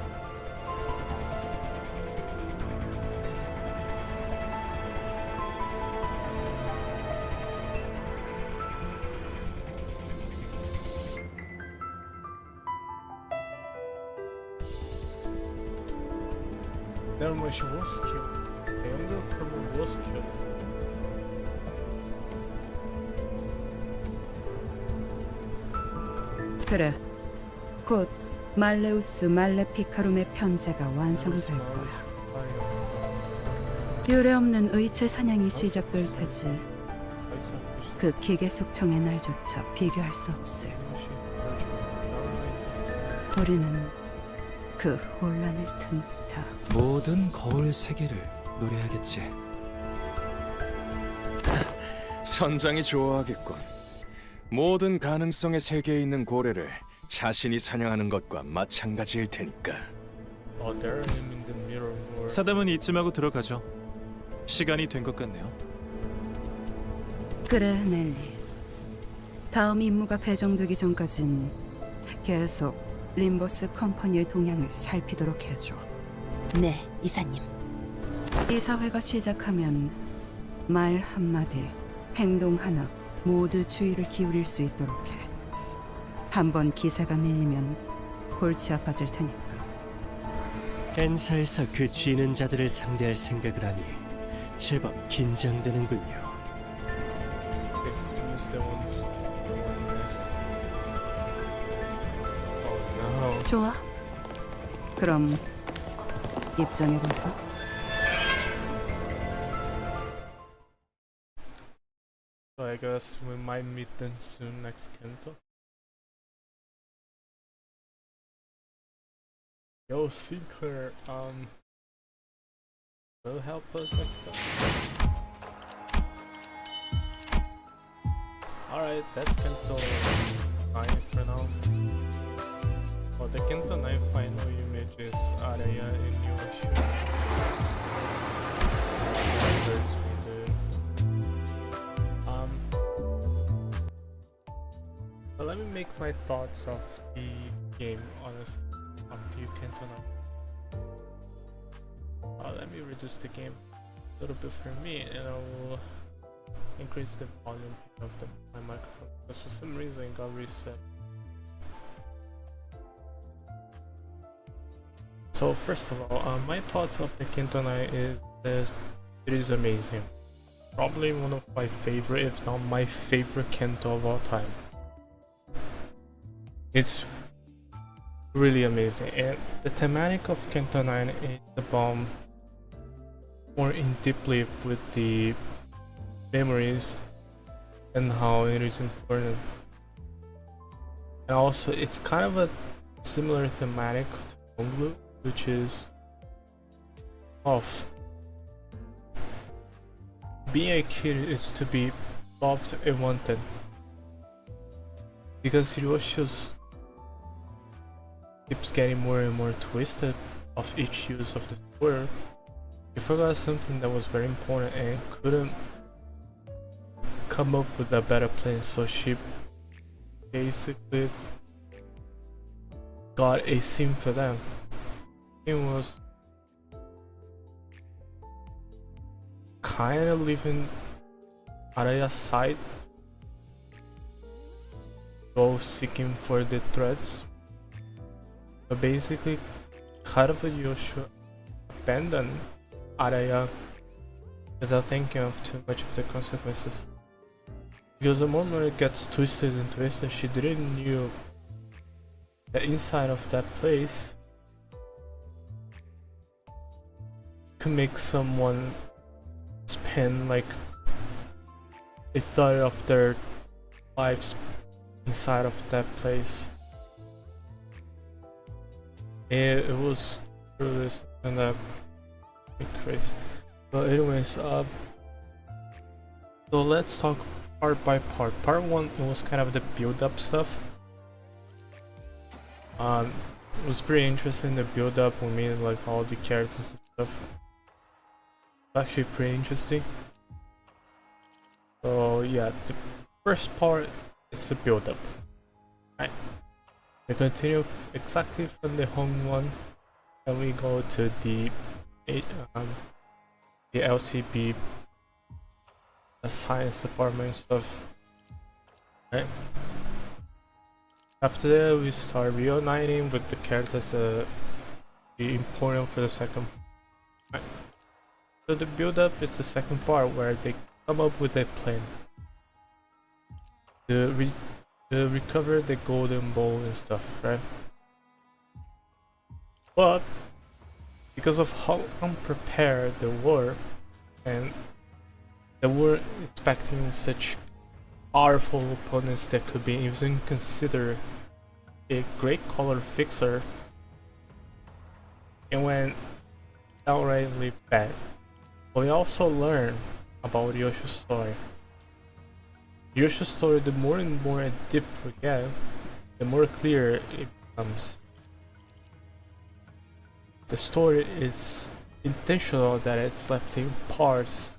Never mind, she was killed. The younger Kermit was killed. 그래, 곧 말레우스 말레피카룸의 편제가 완성될 거야. 유례없는 의체 사냥이 시작될 테지. 그 기계속청의 날조차 비교할 수 없을. 우리는 그 혼란을 틈타 모든 거울 세계를 노래하겠지. 선장이 좋아하겠군. 모든 가능성의 세계에 있는 고래를 자신이 사냥하는 것과 마찬가지일 테니까. Oh, they're in the mirror world. 사담은 이쯤하고 들어가죠. 시간이 된 것 같네요. 그래, 넬리. 다음 임무가 배정되기 전까진 계속 림버스 컴퍼니의 동향을 살피도록 해줘. 네, 이사님. 이사회가 시작하면 말 한마디, 행동 하나 모두 주의를 기울일 수 있도록 해. 한번 기세가 밀리면 골치 아파질 테니까. 엔사에서 그 쥐는 자들을 상대할 생각을 하니 제법 긴장되는군요. Okay, use the one who's the one list. Oh no. 좋아. 그럼 입장해볼까? So I guess we might meet them soon next Canto. Yo, Sinclair, will help us next time. Alright, that's Canto 9 for now. For the Canto 9 final images area in Yoshu. First we do. But let me make my thoughts of the game, honestly, after you Canto 9. Let me reduce the game a little bit for me, and I will increase the volume of my microphone, because for some reason it got reset. So first of all, my thoughts of the Canto 9 is that it is amazing. Probably one of my favorite, if not my favorite Canto of all time. It's really amazing, and the thematic of Canto 9 is about more in deeply with the memories and how it is important. And also it's kind of a similar thematic to Honglu, which is of being a kid is to be loved and wanted, because Hiroshi's keeps getting more and more twisted of each use of the word. He forgot something that was very important and couldn't come up with a better plan, so she basically got a sim for them. It was kinda leaving Araya's side, go seeking for the threads. But basically, Karawa Yoshu abandoned Araya without thinking of too much of the consequences. Because the moment it gets twisted and twisted, she didn't knew the inside of that place could make someone spend like a third of their lives inside of that place. It was really kind of crazy. But anyways, so let's talk part by part. Part 1 was kind of the build-up stuff. It was pretty interesting, the build-up. We made like all the characters and stuff. Actually pretty interesting. So yeah, the first part is the build-up. Right. We continue exactly from the home one, and we go to the LCB, the science department stuff. Right. After that, we start reuniting with the characters that be important for the second. Right. So the build-up is the second part where they come up with a plan to recover the golden bowl and stuff, right? But because of how unprepared they were, and they were expecting such powerful opponents that could be even considered a great color fixer, it went outrightly bad. But we also learn about Yoshi's story. Yoshi's story, the more and more deep we get, the more clear it becomes. The story is intentional that it's left in parts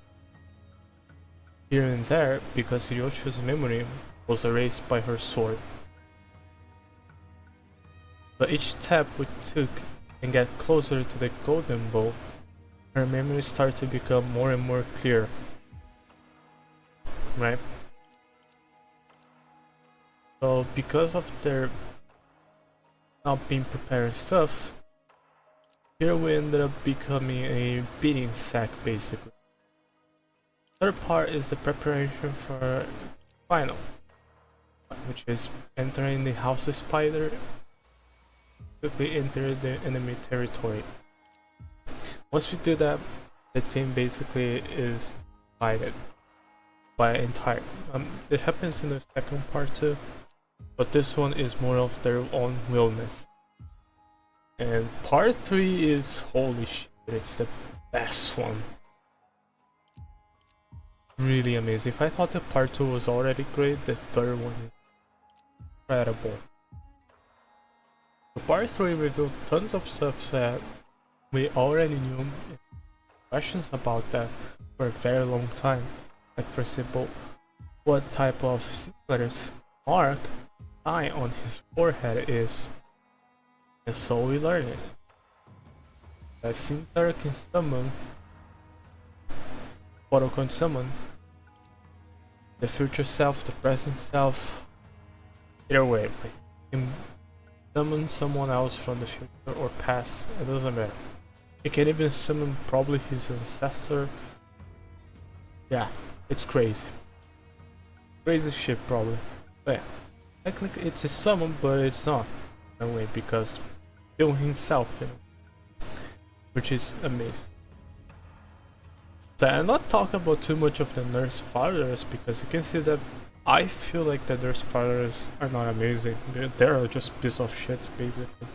here and there because Yoshi's memory was erased by her sword. But each step we took and get closer to the golden bowl, her memory started to become more and more clear. Right? So because of their not being prepared stuff, here we ended up becoming a beating sack basically. Third part is the preparation for final, which is entering the house of spider, quickly enter the enemy territory. Once we do that, the team basically is divided by entire. It happens in the second part too, but this one is more of their own willness. And part 3 is holy shit, it's the best one. Really amazing. If I thought the part 2 was already great, the third one is incredible. The part 3 revealed tons of stuff that we already knew, questions about that for a very long time. Like for example, what type of letters mark sign on his forehead is. And so we learned it. That Sintar can summon, Photo can summon the future self, the present self. Either way, like, he can summon someone else from the future or past, it doesn't matter. He can even summon probably his ancestor. Yeah, it's crazy. Crazy shit probably. But yeah, technically it's a summon, but it's not. No way, because still himself, you know, which is amazing. So I'm not talking about too much of the nurse fathers, because you can see that I feel like the nurse fathers are not amazing. They're just piece of shit basically.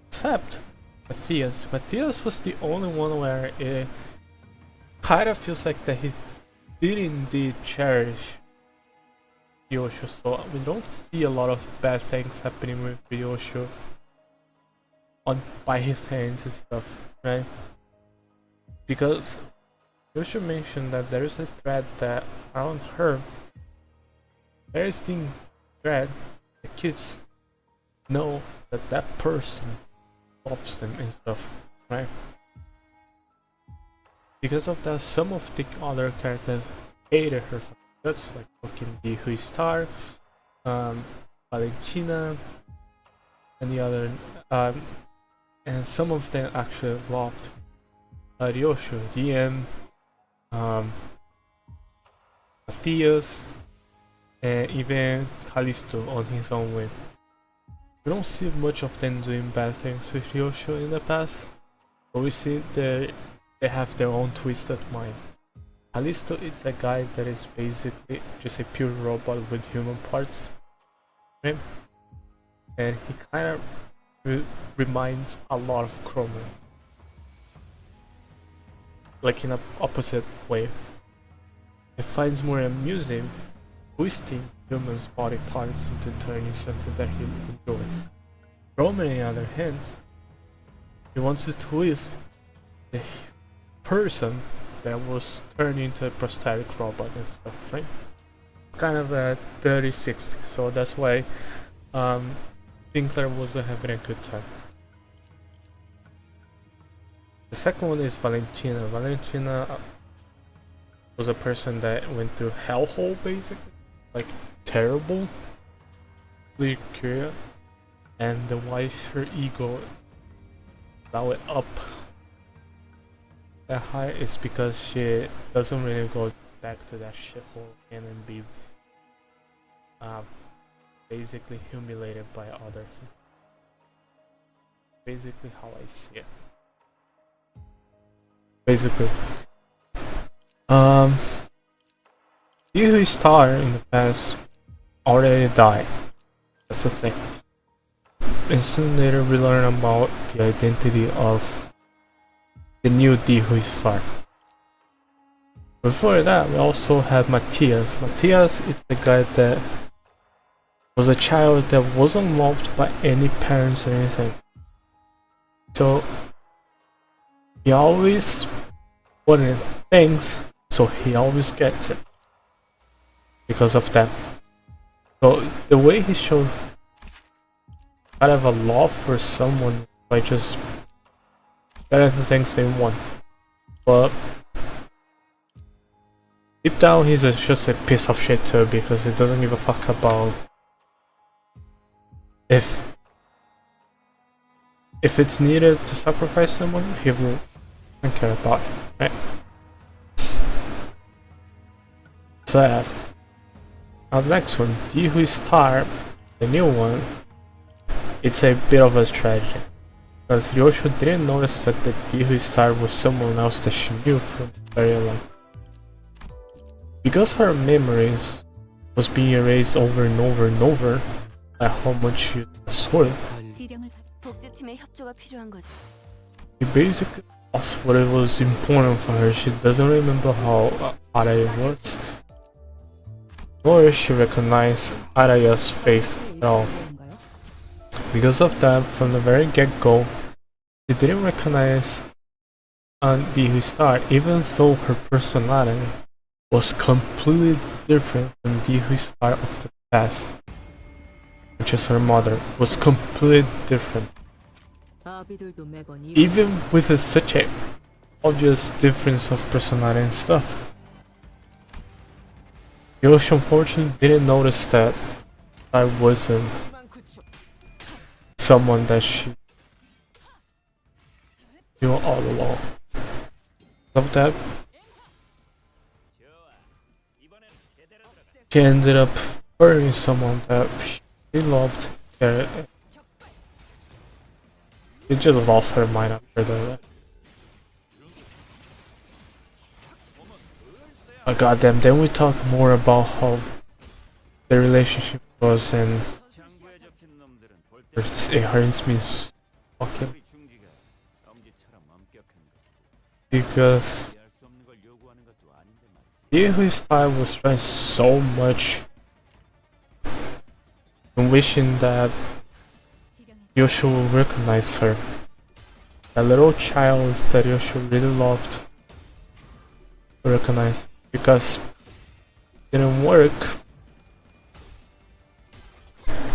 Except Matthias. Matthias was the only one where it kind of feels like that he did indeed cherish Ryosho, so we don't see a lot of bad things happening with Ryosho by his hands and stuff, right? Because Ryosho mentioned that there is a thread that around her, there is the thread the kids know that that person loves them and stuff, right? Because of that, some of the other characters hated her. That's like fucking the Hui Star, Valentina, and the other, and some of them actually loved Ryosho, DM, Matthias, and even Callisto on his own way. We don't see much of them doing bad things with Ryosho in the past, but we see that they have their own twisted mind. Callisto is a guy that is basically just a pure robot with human parts, right? And he kind of reminds a lot of Chroma, like in an opposite way. He finds more amusing twisting humans' body parts into turning something that he enjoys. Roman, on the other hand, he wants to twist the person that was turned into a prosthetic robot and stuff, right? It's kind of a 30-60, so that's why Sinclair wasn't having a good time. The second one is Valentina. Valentina was a person that went through hellhole basically, like terrible, really curious, and the wife, her ego, allow it up that high is because she doesn't really go back to that shithole again and be basically humiliated by others. Basically how I see it. Basically. You star in the past already died. That's the thing. And soon later we learn about the identity of the new Dihui Star. Before that, we also had Matthias. Matthias is the guy that was a child that wasn't loved by any parents or anything. So he always wanted things, so he always gets it. Because of that. So the way he shows kind of a love for someone by just getting the things they want. But deep down, he's just a piece of shit too, because he doesn't give a fuck about if it's needed to sacrifice someone, he will not care about it, right? Sad. Now the next one, Dihui Star, the new one, it's a bit of a tragedy. Because Ryosho didn't notice that the Dihui Star was someone else that she knew from very long. Because her memories was being erased over and over and over by how much she swore. He basically lost what it was important for her. She doesn't remember how Araya was, nor she recognized Araya's face at all. Because of that, from the very get-go, she didn't recognize Dihui Star, even though her personality was completely different from Dihui Star of the past, which is her mother, was completely different. Even with such a obvious difference of personality and stuff. Yoshi unfortunately didn't notice that I wasn't someone that she knew all along. Of that, she ended up hurting someone that she loved. She just lost her mind after that. Oh, goddamn, then we talk more about how the relationship was, and it hurts me so fucking, because Dihui Star was trying so much and wishing that Yoshi will recognize her. That little child that Yoshi really loved to recognize, because it didn't work.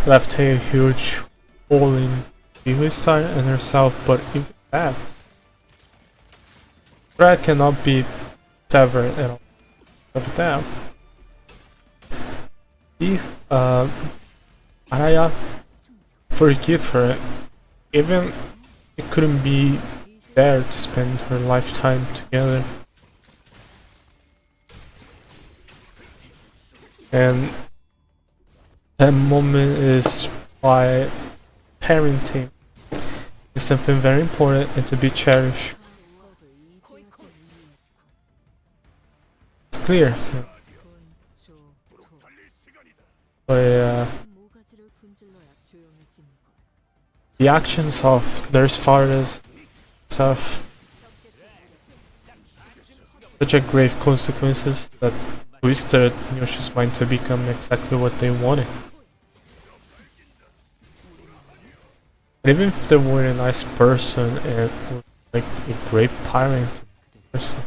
Left a huge hole in Dihui Star and herself, but even that thread cannot be severed at all. Of that, if Araya forgive her, even it couldn't be there to spend her lifetime together. And that moment is why parenting is something very important and to be cherished. It's clear. But the actions of Nurse Farah's have such a grave consequences that twisted Yoshi's mind to become exactly what they wanted. And even if they were a nice person and like a great parent person,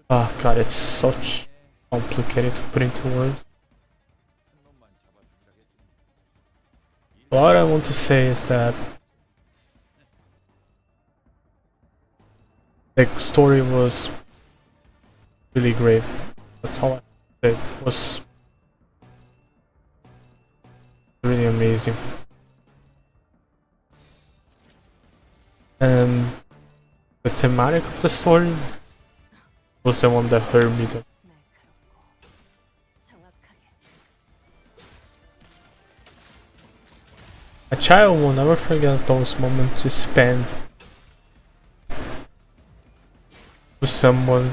oh god, it's such complicated to put into words. What I want to say is that the story was really great. That's all I say. It was really amazing. And the thematic of the story was the one that hurt me the A child will never forget those moments to spend with someone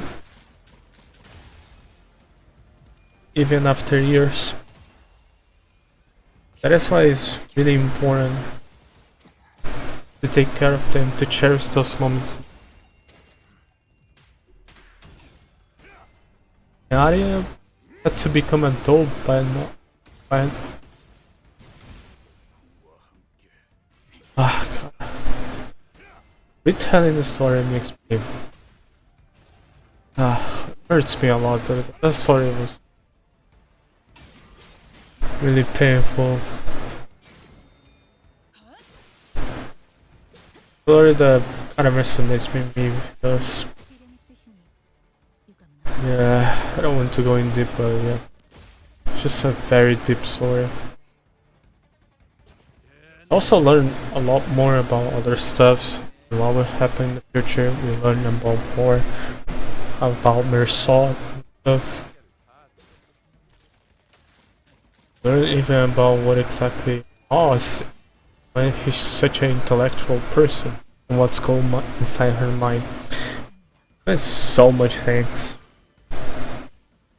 even after years. That is why it's really important to take care of them, to cherish those moments. And Arya had to become an adult by God. Retelling the story makes me hurts me a lot. That story was really painful. Story that kind of resonates with me because yeah, I don't want to go in deep, but yeah, it's just a very deep story. I also learned a lot more about other stuffs and what will happen in the future. We learn about more about Mirsad and stuff. Learn even about what exactly caused why he's such an intellectual person and what's going on inside her mind. That's so much things.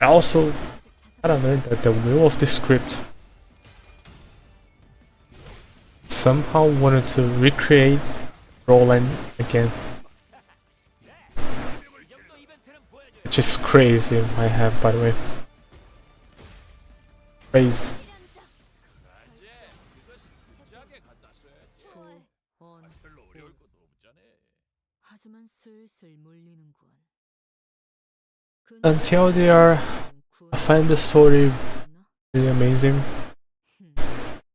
I also kind of learned that the will of the script somehow wanted to recreate Roland again. Which is crazy in my head, by the way. Crazy. Until they are, I find the story really amazing.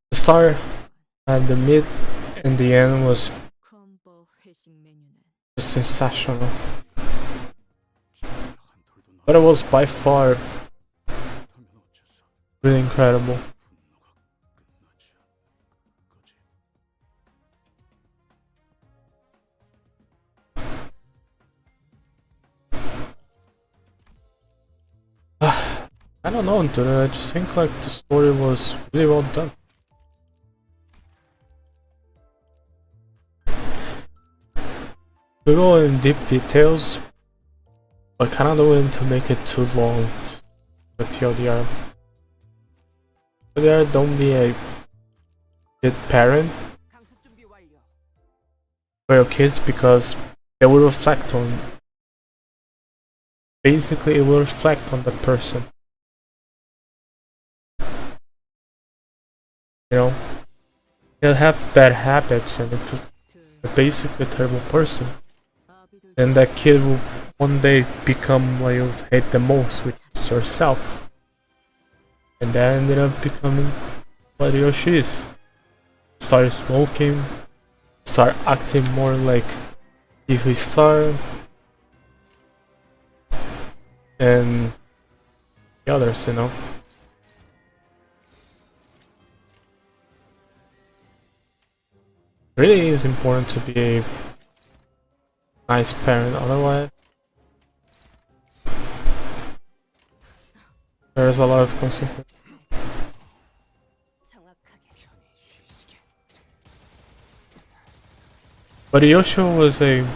The start and the mid and the end was sensational. But it was by far really incredible. I don't know, dude. I just think like the story was really well done. We go in deep details, but kind of don't want to make it too long. But TLDR, don't be a good parent for your kids because they will reflect on. Basically, it will reflect on the person. You know, he'll have bad habits and it's basically a terrible person. And that kid will one day become what you hate the most, which is yourself. And that ended up becoming what Yoshi is. Start smoking, start acting more like who started, and the others, you know. Really is important to be a nice parent, otherwise there's a lot of consequences. But Yoshio was a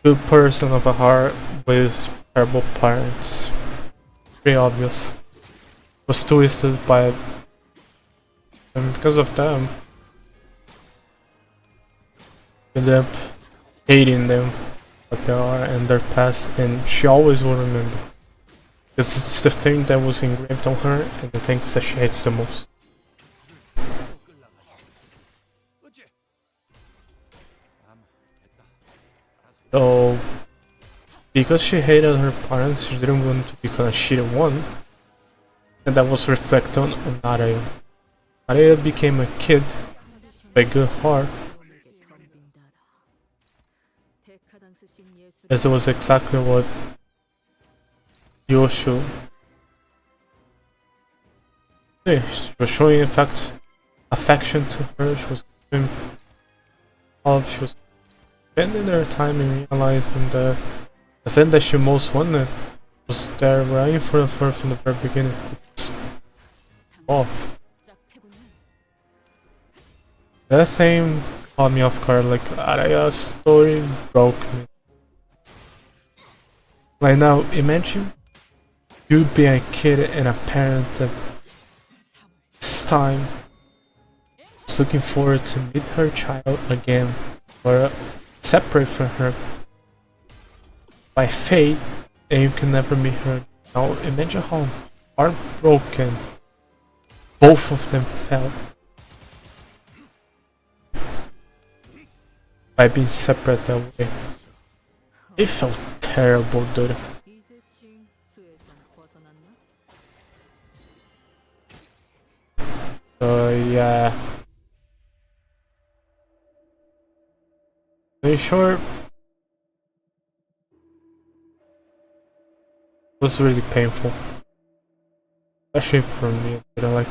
good person of a heart with terrible parents. Pretty obvious. Was twisted by it. And because of them, ended up hating them, what they are and their past, and she always will remember. Because it's the thing that was engraved on her and the things that she hates the most. So, because she hated her parents, she didn't want to become a shitty one, and that was reflected on Naraya. Naraya became a kid with a good heart, as it was exactly what Yoshu did. She was showing in fact affection to her, she was giving love, she was spending her time and realizing that the thing that she most wanted was there right in front of her from the very beginning. It was love. That thing caught me off guard, like Araya's story broke me. Like now, imagine you being a kid and a parent that this time is looking forward to meet her child again, or separate from her by fate, and you can never meet her. Now imagine how heartbroken both of them felt by being separate that way. It felt terrible, dude. Yeah. In short, it was really painful. Especially for me. You know, like,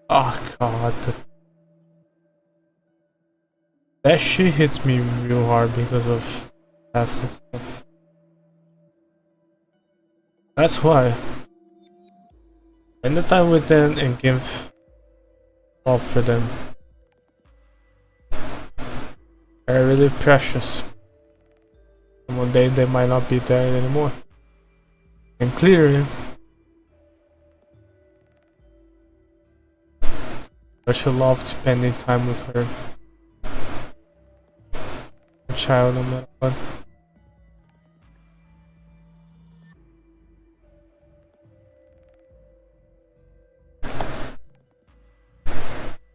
oh god. That shit hits me real hard because of past and stuff. That's why. Spend the time with them and give love for them. They're really precious. And one day they might not be there anymore. And clearly, I should love spending time with her. A child, no matter what.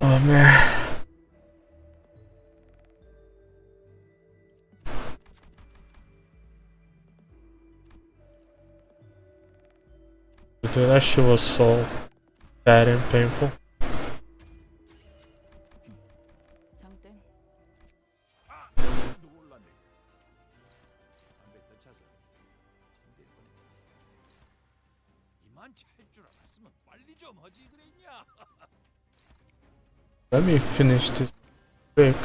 Oh man. Dude, that shit was so sad and painful. Let me finish this quick.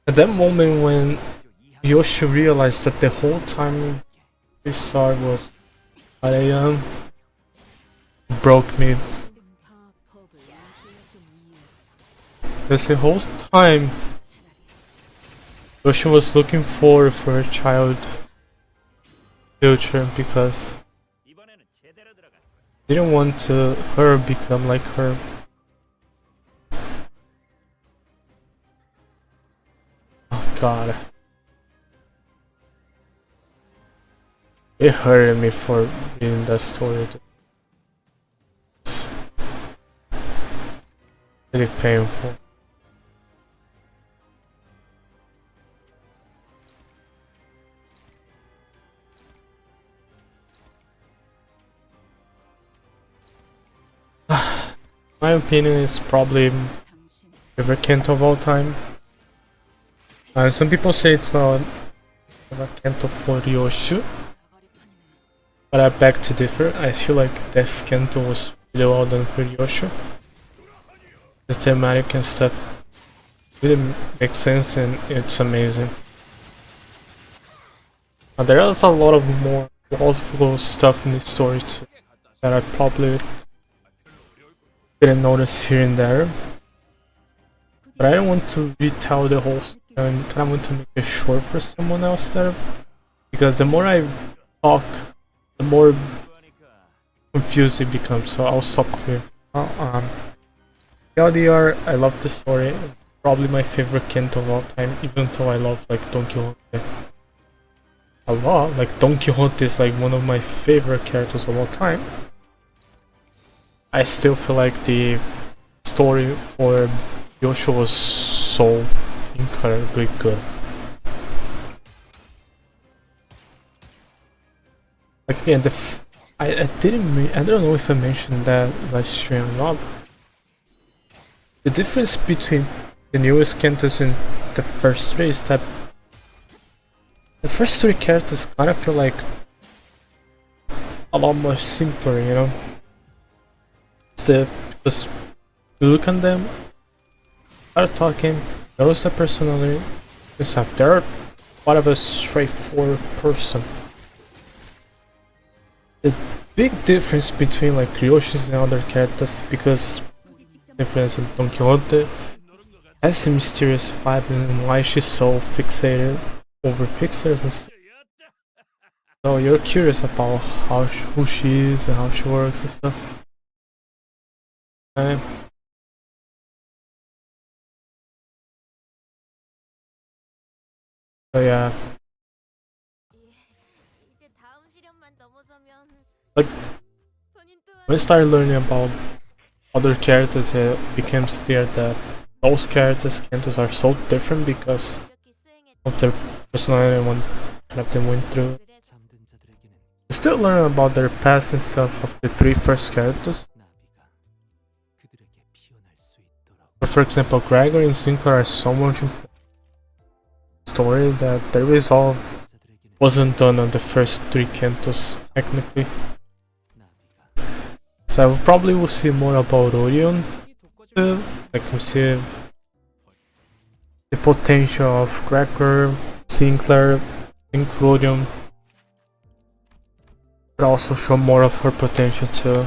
At that moment when Yoshi realized that the whole time he saw was I broke me. Because the whole time Yoshi was looking forward for a child future because he didn't want to her become like her. Oh god. It hurted me for reading that story. It's really painful. My opinion is probably favorite Canto of all time. Some people say it's not a Canto for Ryoshu, but I beg to differ. I feel like this Canto was really well done for Ryoshu. The thematic and stuff really makes sense and it's amazing. There is a lot of more philosophical stuff in this story too that I probably didn't notice here and there. But I don't want to retell the whole story and kind of want to make it short for someone else there. Because the more I talk, the more confused it becomes, so I'll stop here. LDR, I love the story. It's probably my favorite Canto of all time, even though I love like Don Quixote a lot. Like Don Quixote is like one of my favorite characters of all time. I still feel like the story for Yoshi was so incredibly good. Like again, I don't know if I mentioned that live stream or not. The difference between the newest Cantos and the first three is that the first three characters kind of feel like a lot more simpler, you know. Because you look at them, start talking, notice their personality and stuff. They're quite of a straightforward person. The big difference between like Ryoshi's and other characters, because difference in Don Quixote has a mysterious vibe and why she's so fixated over fixers and stuff. So you're curious about who she is and how she works and stuff. So yeah. Like when I started learning about other characters, it becomes clear that those characters, Cantos, are so different because of their personality and what kind of them went through. You still learn about their past and stuff of the three first characters. But for example, Gregory and Sinclair are so much important story that the resolve wasn't done on the first three Cantos technically. So I probably will see more about Orion. I can see the potential of Gregor, Sinclair, and Orion, but also show more of her potential too.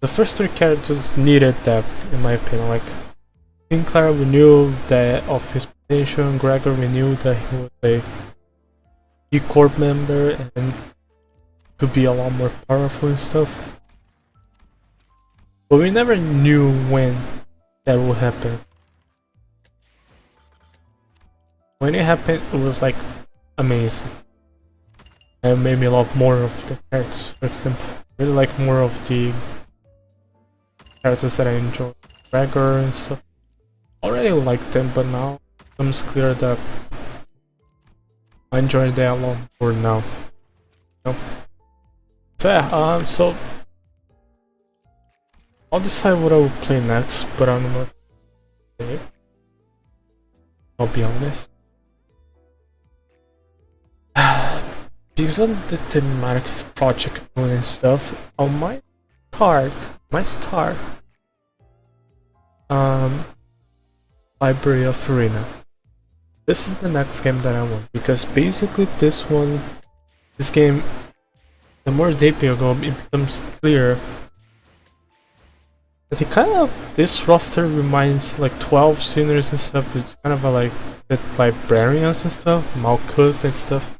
The first three characters needed that, in my opinion. Like Sinclair, we knew that of his potential, and Gregor, we knew that he was a G Corp member and could be a lot more powerful and stuff. But we never knew when that would happen. When it happened, it was like amazing. And made me love more of the characters, for example. I really like more of the characters that I enjoy. Gregor and stuff. I already liked them, but now it becomes clear that I enjoy that a lot more now. You know? So yeah, so I'll decide what I will play next, but I don't know if I'll play it. I'll be honest. Because of the thematic project and stuff, I might start Library of Arena. This is the next game that I want, because basically this game, the more deep you go, it becomes clear but this roster reminds like 12 Sinners and stuff. It's kind of like the librarians and stuff, Malkuth and stuff.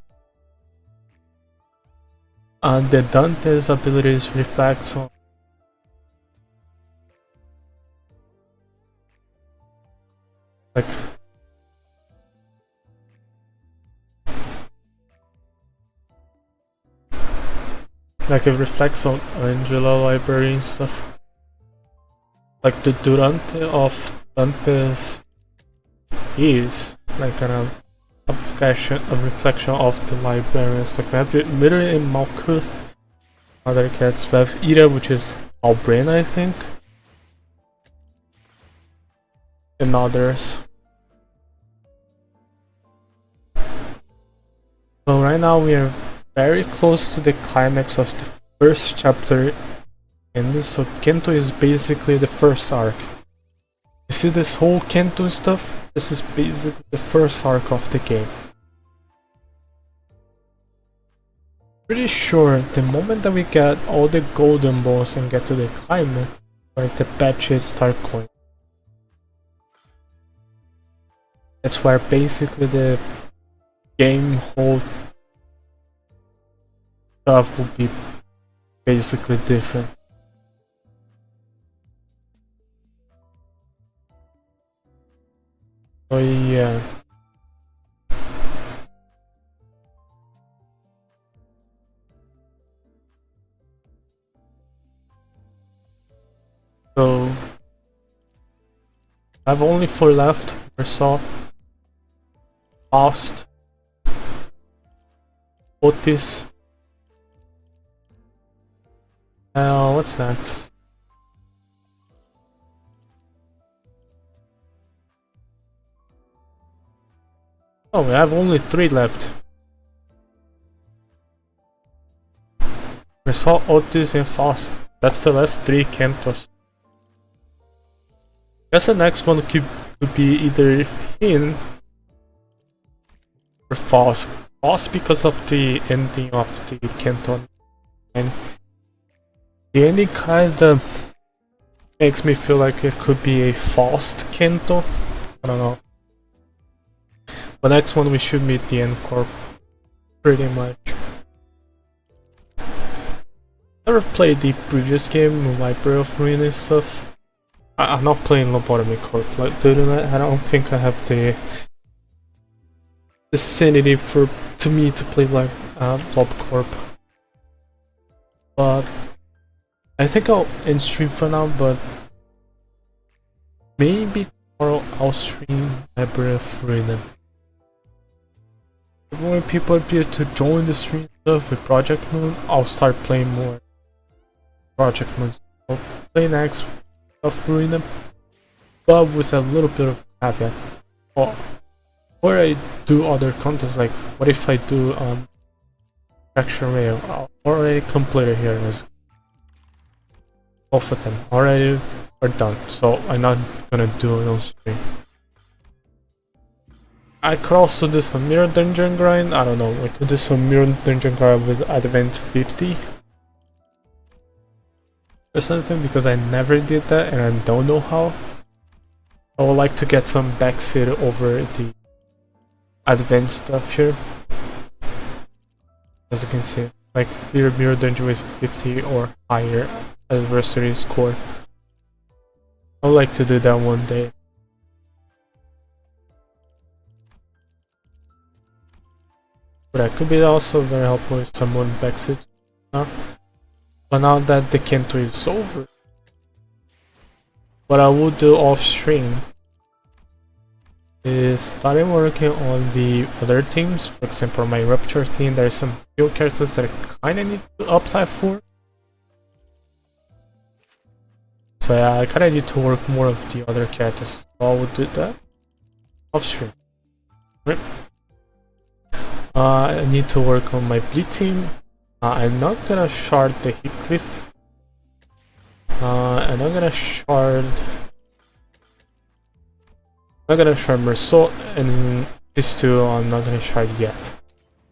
The Dante's abilities reflect on like it reflects on Angela library and stuff. Like the Durante of Dante's is like a reflection of the librarians. Like we have Mirror in Malkuth, other cats. We have Ira, which is Albrain, I think, and others. So right now we are very close to the climax of the first chapter. And so Canto is basically the first arc. You see this whole Canto stuff? This is basically the first arc of the game. Pretty sure the moment that we get all the golden balls and get to the climax, where the patches start going. That's where basically the game whole stuff will be basically different. Oh yeah. So I have only 4 left. Versailles, Faust, Otis. What's next? Oh, we have only 3 left. Versailles, Otis, and Faust. That's the last 3 Cantos. Guess the next one could be either him or Faust. Faust because of the ending of the Canto. And the ending kinda makes me feel like it could be a Faust Canto. I don't know. The next one we should meet the End Corp. Pretty much. Never played the previous game, Library of Ruin and stuff. I'm not playing Lobotomy Corp. Like, I don't think I have the sanity to me to play like Lob Corp. But I think I'll end stream for now, but maybe tomorrow I'll stream Library of Ruin. If more people appear to join the stream stuff with Project Moon, I'll start playing more Project Moon. I'll play next of Ruin, but with a little bit of caveat. Or I do other contests, like what if I do Fracture Rail? I'll already completed here as both of them already are done, so I'm not gonna do it on stream. I could also do some mirror dungeon grind. I don't know, I could do some mirror dungeon grind with Advent 50 or something, because I never did that and I don't know how. I would like to get some backseat over the advanced stuff here. As you can see, like clear mirror dungeon with 50 or higher adversary score. I would like to do that one day. But that could be also very helpful if someone backs it. But now that the Canto is over, what I will do off stream is starting working on the other teams. For example, my Rupture team, there's some new characters that I kinda need to uptype for. So yeah, I kinda need to work more of the other characters. So I will do that off stream. Right. I need to work on my bleed team. I'm not gonna shard the Heathcliff. I'm not gonna shard Mersault, and these two I'm not gonna shard yet.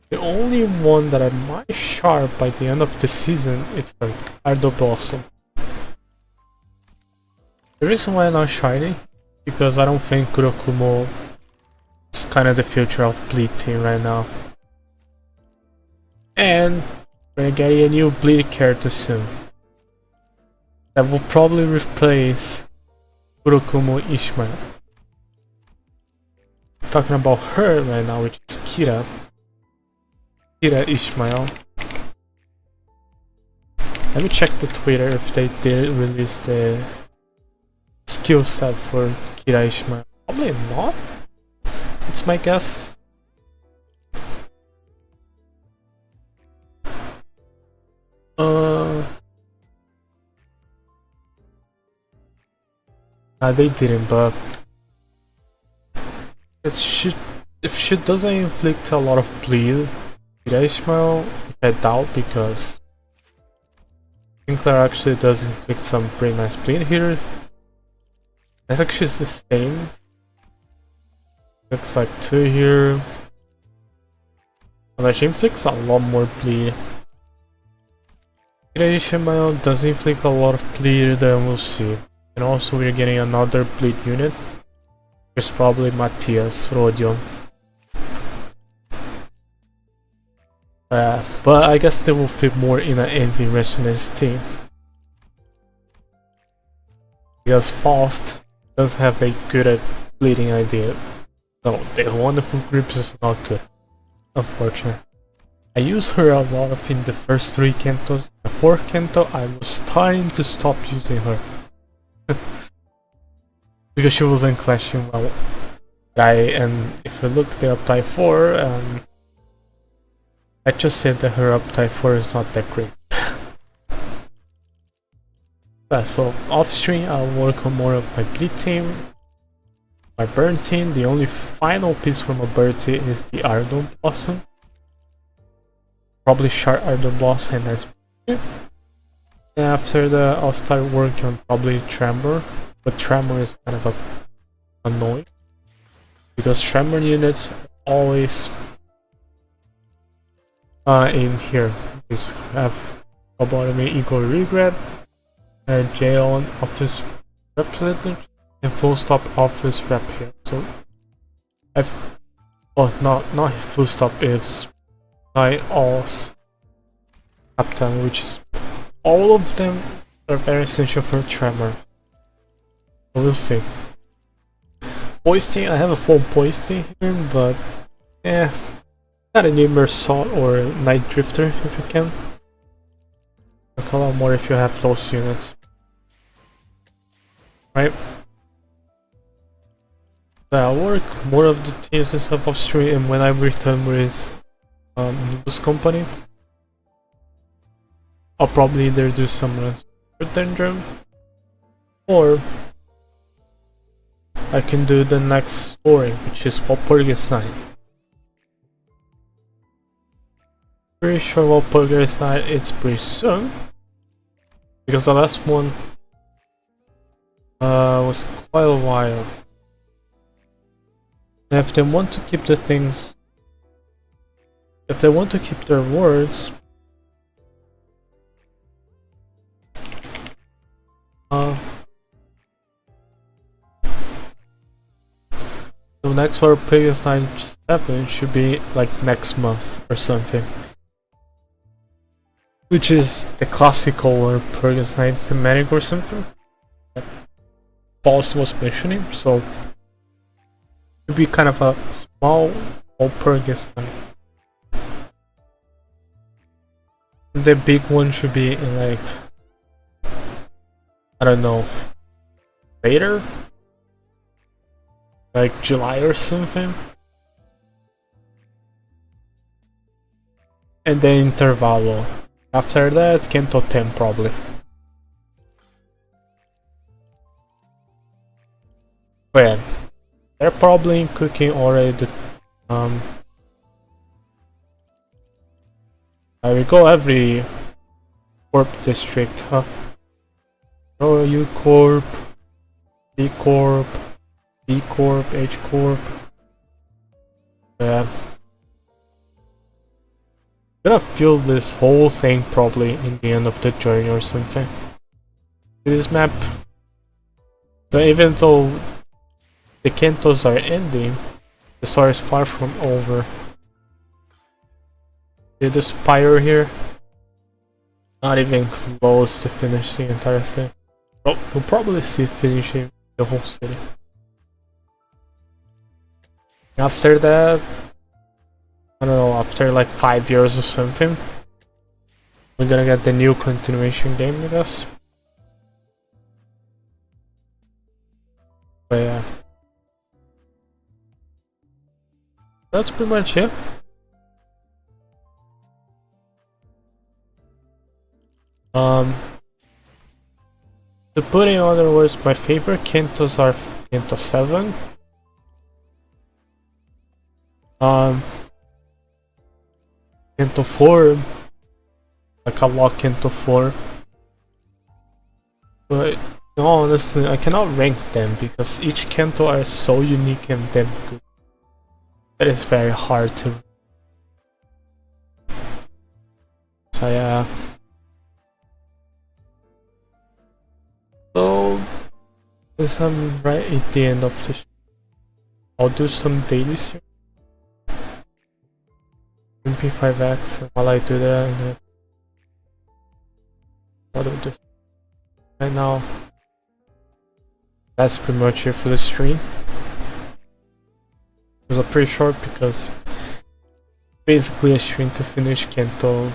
The only one that I might shard by the end of the season is the Ardo Blossom. The reason why I'm not sharding, because I don't think Kurokumo is kind of the future of bleed team right now. And we're getting a new bleed character soon that will probably replace Kurokumo Ishmael. I'm talking about her right now, which is Kira Ishmael. Let me check the Twitter if they did release the skill set for Kira Ishmael. Probably not. It's my guess. They didn't, but if she doesn't inflict a lot of bleed, Kira Ishmael, I doubt, because Sinclair actually does inflict some pretty nice bleed here. I think she's the same. Looks like 2 here. But she inflicts a lot more bleed. Kira Ishmael does inflict a lot of bleed, then we'll see. And also we're getting another bleed unit. There's probably Matthias Rodion. But I guess they will fit more in an Envy Resonance team. Because Faust does have a good at bleeding idea. No, the one who grips is not good, unfortunately. I used her a lot in the first 3 Cantos. The 4th Canto, I was starting to stop using her. Because she wasn't clashing well. And if you look the uptype 4, I just said that her uptype 4 is not that great. So off stream I'll work on more of my bleed team. My burn team, the only final piece from a burn team is the Ardon Blossom. Probably shard Ardon Blossom, and that's it. And after that I'll start working on probably Tremor, but Tremor is kind of annoying because Tremor units are always in here. Is have Lobotomy Eagle Regret, and Jayon Office Representative, and Full Stop Office Rep here. So not Full Stop, it's Night All's Captain, which is all of them are very essential for Tremor. So we'll see. Poisting, I have a full Poisting here, but gotta need Mersault or Night Drifter if you can. Work a lot more if you have those units. Right? So I'll work more of the things and stuff off stream, and when I return with Nimbus Company, I'll probably either do some runs for dungeon, or I can do the next story, which is Walpurgis Night. Pretty sure Walpurgis Night it's pretty soon, because the last one was quite a while. And if they want to keep the things, if they want to keep their words, the next Walpurgis Night 7 should be like next month or something. Which is the classical Walpurgis Night thematic or something that Boss was mentioning, so it would be kind of a small Walpurgis Night. The big one should be in like, I don't know, later? Like July or something? And then Intervalo. After that, it's Canto 10 probably. But yeah, they're probably cooking already the we go every Corp district, huh? Oh, U Corp, B Corp, B Corp, H Corp. Yeah. Gonna feel this whole thing probably in the end of the journey or something. This map. So even though the Cantos are ending, the story is far from over. See the spire here? Not even close to finish the entire thing. Well, we'll probably see finishing the whole city. After that, I don't know, after like 5 years or something, we're gonna get the new continuation game with us. But yeah, that's pretty much it. To put in other words, my favorite Cantos are Canto 7, Canto 4, like I love Canto 4, but no, honestly, I cannot rank them because each Canto are so unique and damn good. It is very hard to. So yeah. So, since I'm right at the end of the show, I'll do some dailies here. MP5X, and while I do that, and then I'll do this right now. That's pretty much it for the stream. It was a pretty short because basically a stream to finish Canto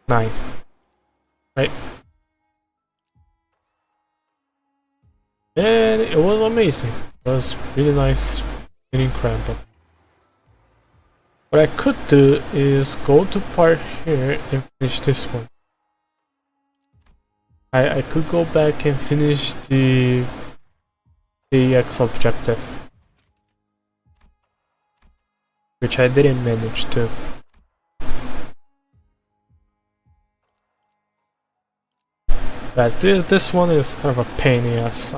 9, right? And it was amazing. It was really nice and incredible. What I could do is go to part here and finish this one. I could go back and finish the EX objective, which I didn't manage to. But this one is kind of a pain in the ass,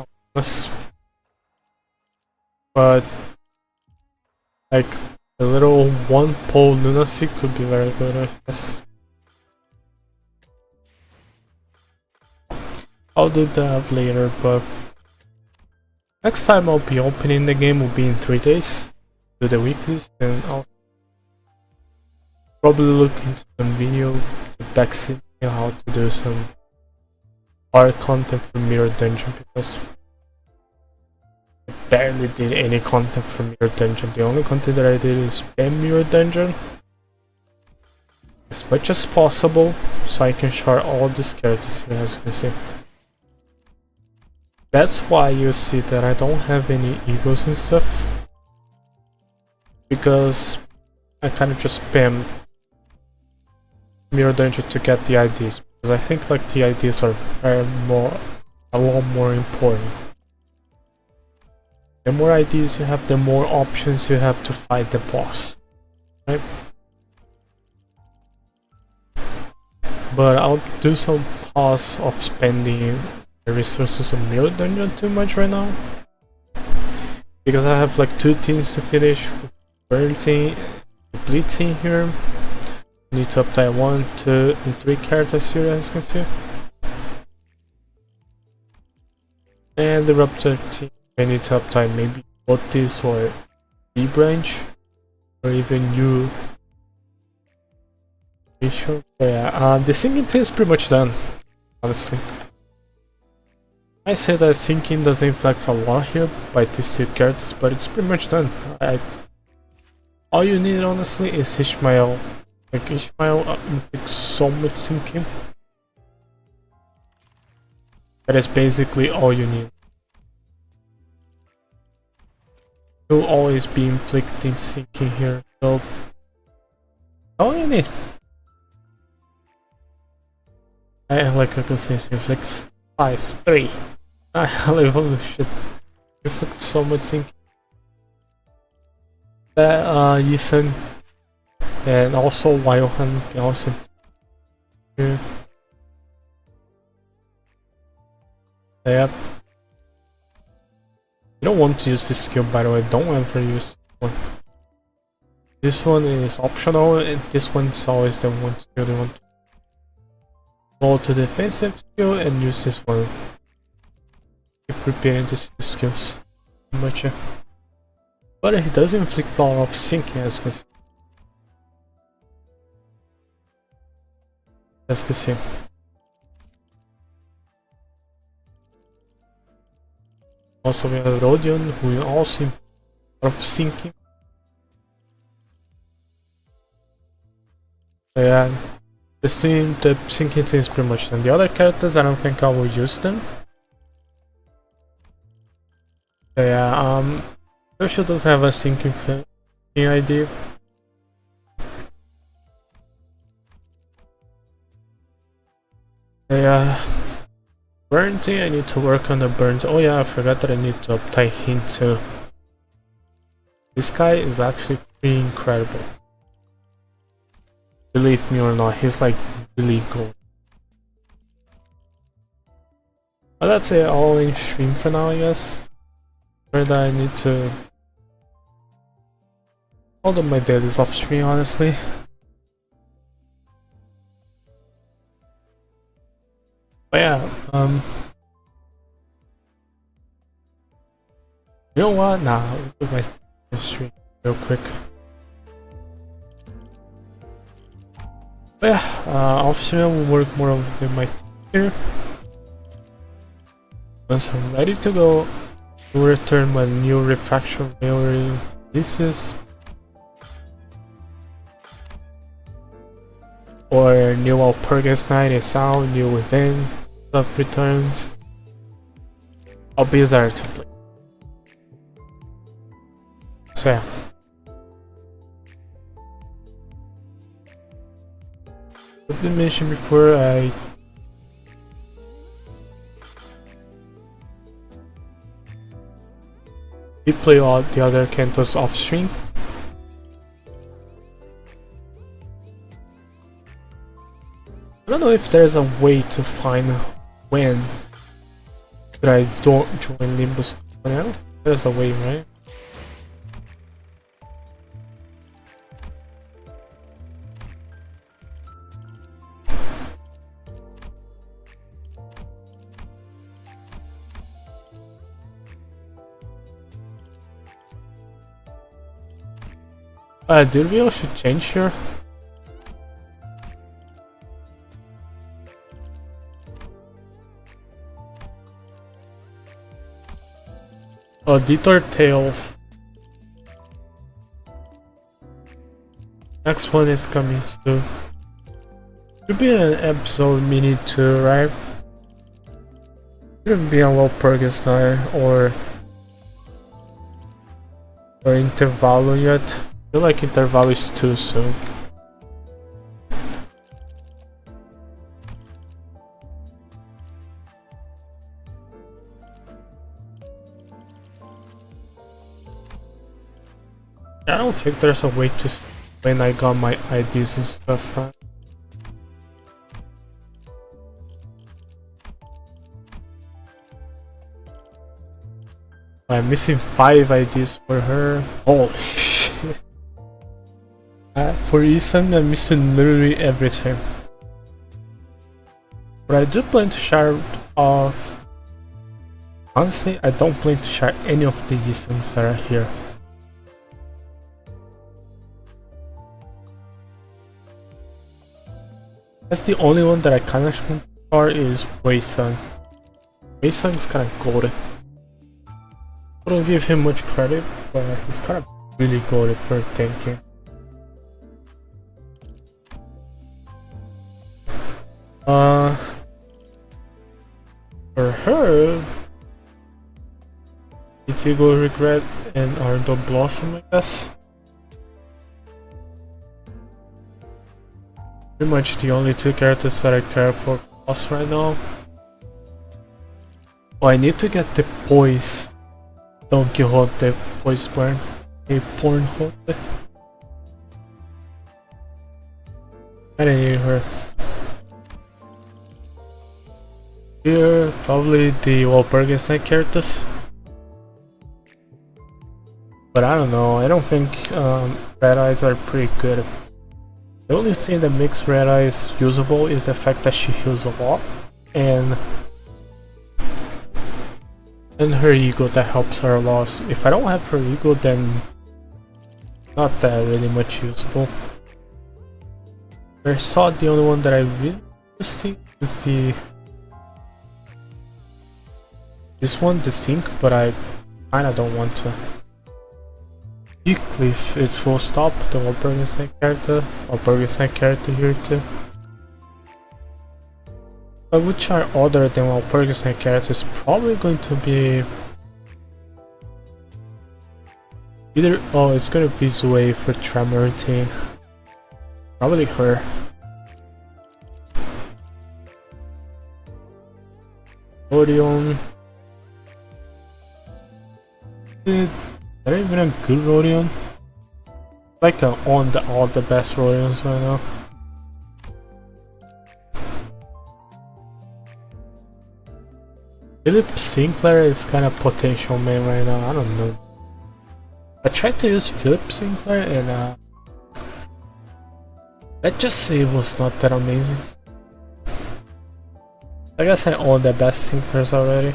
but like a little one pole lunacy could be very good, I guess. I'll do that later, but next time I'll be opening the game will be in 3 days. Do the weeklies, and I'll probably look into some video to backseat how to do some art content for Mirror Dungeon, because I barely did any content for Mirror Dungeon. The only content that I did is spam Mirror Dungeon, as much as possible so I can share all these characters here, as you can see. That's why you see that I don't have any egos and stuff, because I kind of just spam Mirror Dungeon to get the IDs, because I think like the IDs are a lot more important. The more IDs you have, the more options you have to fight the boss, right? But I'll do some pause of spending the resources on Mirror Dungeon too much right now, because I have like 2 teams to finish. Burning, Blitzing here. Need to update 1, 2, and 3 characters here, as you can see. And the Raptor team, I need to update maybe Otis or B-Branch, or even you. Sure. Yeah, the syncing thing is pretty much done, honestly. I say that syncing doesn't inflect a lot here by these 2 characters, but it's pretty much done. All you need, honestly, is Ishmael. Like, Ishmael inflicts so much syncing. That is basically all you need. You'll always be inflicting syncing here, so all you need. Like I can say, inflicts 5, 3. Holy shit. Inflicts so much syncing. Yisun and also Wyohan can also here. Yep. You don't want to use this skill, by the way. Don't ever use one. This one is optional, and this one's always the one skill you want to go to defensive skill and use this one. Keep repeating these skills. Much. But he does inflict a lot of syncing, as you can see. As you can see. Also we have Rodion, who will also inflict a lot of syncing. So yeah, the syncing thing is pretty much done. The other characters, I don't think I will use them. So yeah, Yoshi does have a syncing ID. Yeah, Burnty, I need to work on the Burnt. Oh yeah, I forgot that I need to update him too. This guy is actually pretty incredible. Believe me or not, he's like really good. But that's it, all in stream for now, I guess. Where that I need to all of my dailies off stream, honestly. But yeah, you know what? Nah, I'll do my stream real quick. But yeah, off stream we'll work more on my team here. Once I'm ready to go, we'll return my new refraction memory releases. Or new Alpurgis Night is out, new event stuff returns. I'll be there to play. So yeah. As I mentioned before, I did play all the other Cantos off stream. I don't know if there's a way to find when that I don't join Limbus. I don't know. There's a way, right? Did we should change here? Oh, Detour Tales. Next one is coming soon. Should be an episode mini too, right? Shouldn't be a Walpurgis Night or Intervallo yet. I feel like Intervallo is too soon. I don't think there's a way to see when I got my IDs and stuff, right? I'm missing 5 IDs for her. Holy shit. For Ethan, I'm missing literally everything. But I do plan to share off. Honestly, I don't plan to share any of the Ethans that are here. That's the only one that I kind of for is Wei-san. Wei-san is kind of goated. I don't give him much credit, but he's kind of really goated for tanking. For her, it's Eagle Regret and Ardo Blossom, I guess. Pretty much the only 2 characters that I care for us right now. Oh, I need to get the Poise Don Quixote Poise Burn. A Pornhote. I didn't need her. Here, probably the Walpurgis Night characters. But I don't know, I don't think Red Eyes are pretty good. The only thing that makes Red Eyes usable is the fact that she heals a lot, and her ego that helps her a lot. If I don't have her ego, then not that really much usable. I saw the only one that I really interesting is this one, the Sync, but I kinda don't want to. Cliff, it's full stop, the Walpurgis Night character, Walpurgis Night character here too. But which are other than Walpurgis Night characters probably going to be either, oh, it's gonna be Zoe for Tremor team. Probably her. Orion. Is there even a good Rodion? Like on all the best Rodions right now. Philip Sinclair is kind of potential man right now. I don't know. I tried to use Philip Sinclair and let's just say it was not that amazing. I guess I own the best Sinclairs already.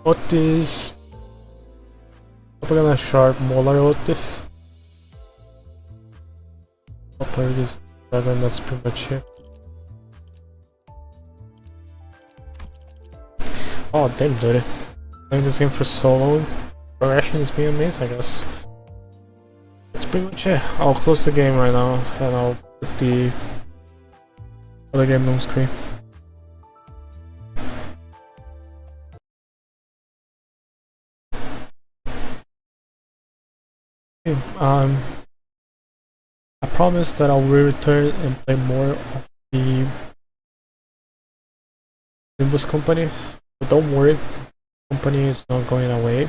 Otis. I'm gonna sharp Molar Otis. Walpurgis 7, that's pretty much it. Oh damn dude. Playing this game for so long. Progression is being amazing, I guess. That's pretty much it. I'll close the game right now and I'll put the other game on screen. I promise that I will return and play more of the Nimbus company, but don't worry, the company is not going away.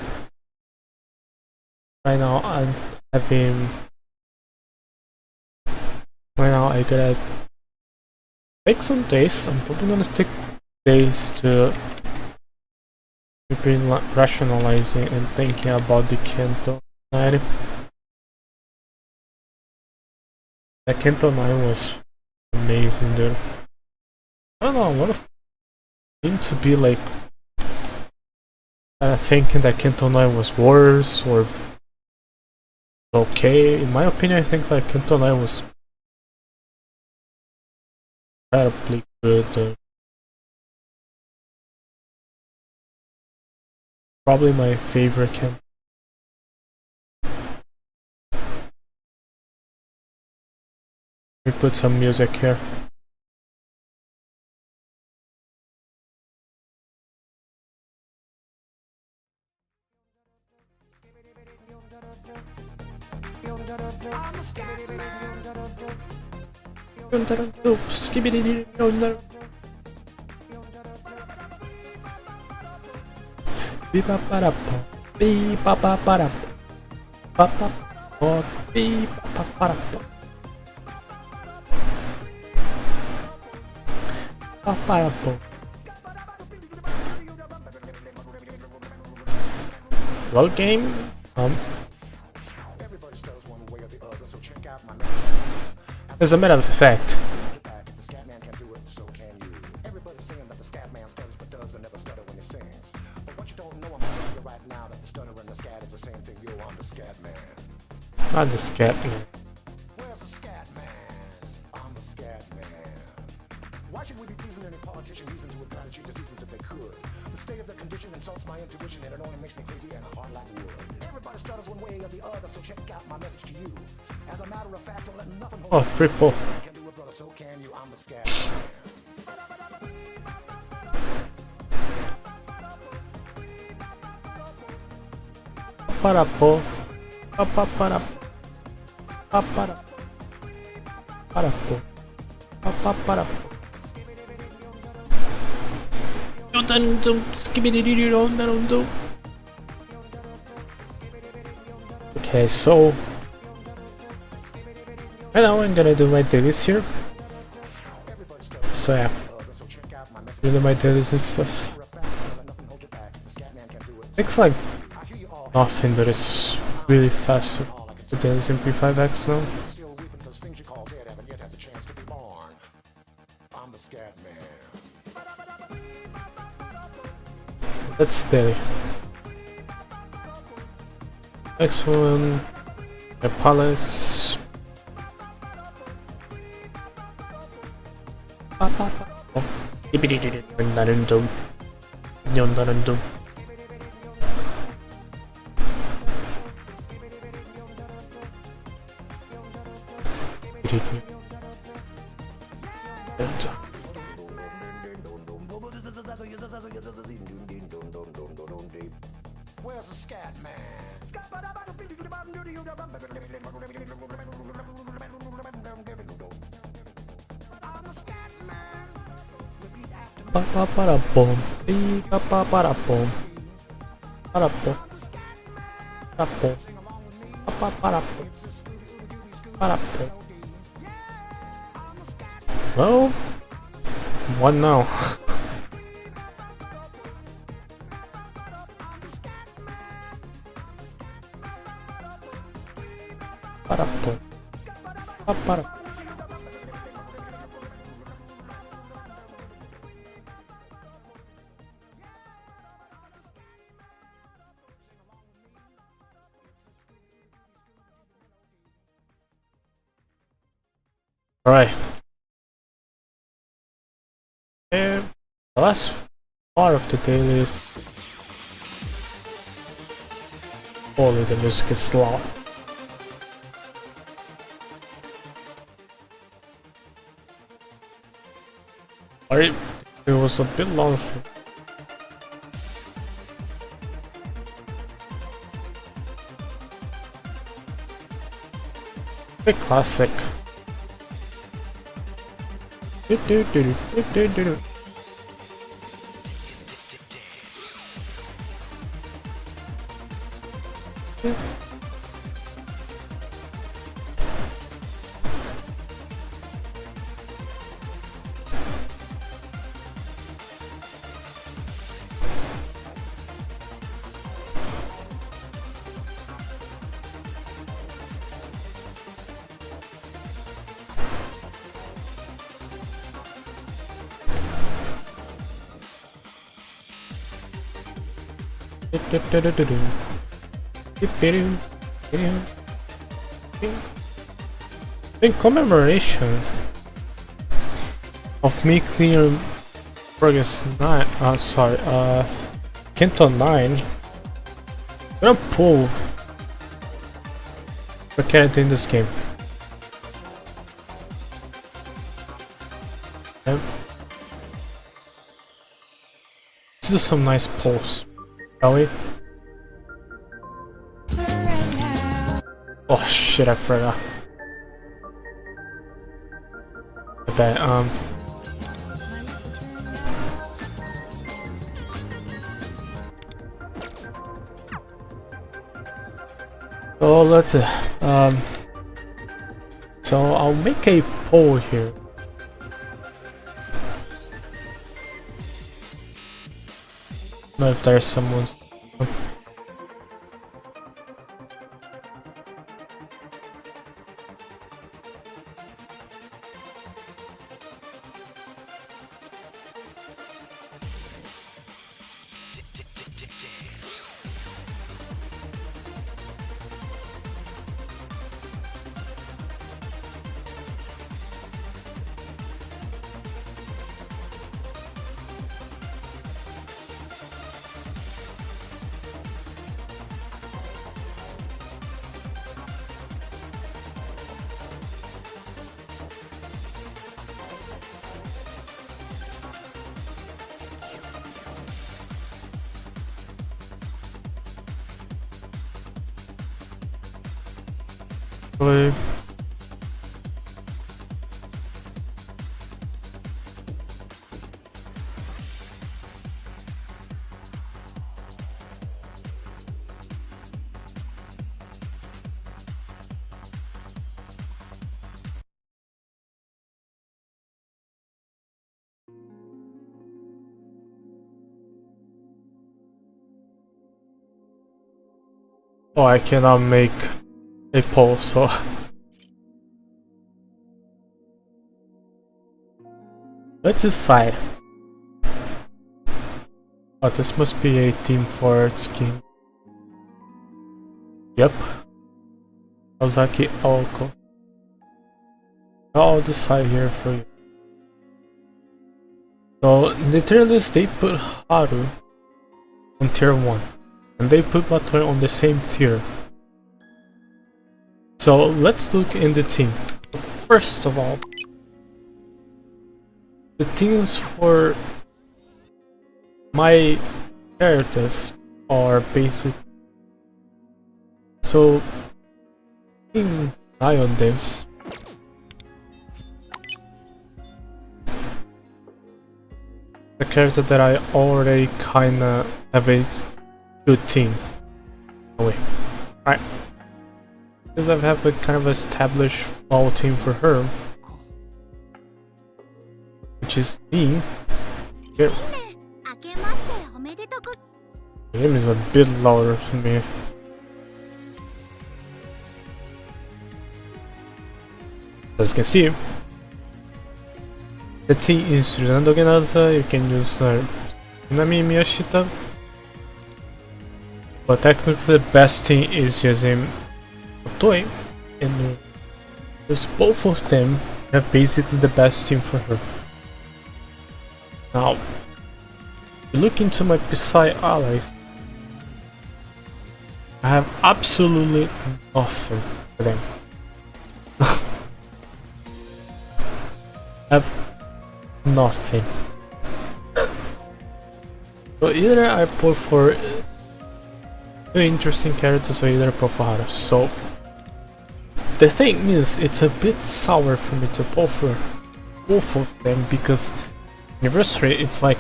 Right now I'm having, right now I gotta take some days. I'm probably gonna take days to be rationalizing and thinking about the Canto 9. The Canto 9 was amazing, dude. I don't know, I want to be like thinking that Canto 9 was worse or okay. In my opinion, I think like Canto 9 was incredibly good. Probably my favorite Canto. We put some music here. LOL game? As a matter of fact, not the scat man. Why should we be pleasing any politician reasons who would try to cheat the seasons if they could? The state of the condition insults my intuition and it only makes me crazy and hard like wood. Everybody stutters one way or the other, so check out my message to you. As a matter of fact, don't let nothing hold Oh, free ball. can do it, brother, so can you. I'm the scat man. Parapo. Para. Parapo. Para. Okay, so right now I'm gonna do my dailies here. So yeah, do my dailies and stuff. Looks like nothing that is really fast the dailies in P5X now. That's daily. Next one, the palace. 나는 좀 연다는 좀 Where's the scat man? para bom e para bom para bom para bom. Well, what now? Para. All right. And the last part of the daily is only the music is slow. Alright, it was a bit long for bit classic. In commemoration of me clearing Progress 9, Canto 9, I'm gonna pull the character in this game. Okay. Let's do some nice pulls, shall we? Oh shit, I forgot. I bet, so let's so I'll make a poll here. I don't know if there's someone's. Really? Oh, I cannot make a poll, so let's decide. Oh, this must be a team for skiing. Yep. Ozaki Aoko. I'll decide here for you. So, literally they put Haru on tier 1. And they put Matoi on the same tier. So, let's look in the team. First of all, the teams for my characters are basic. So, keep an eye on this. The character that I already kinda have a good team. Oh wait, right. Because I have a kind of established small team for her, which is me. Here. The name is a bit louder to me. As you can see, the team is Rinando Genaza. You can use Tsunami Miyashita, but technically the best team is using Matoi, and because both of them have basically the best team for her. Now, if you look into my Psy allies, I have absolutely nothing for them. I have nothing. So either I pull for two interesting characters or either I pull for Haru. So the thing is, it's a bit sour for me to pull for both of them because anniversary it's like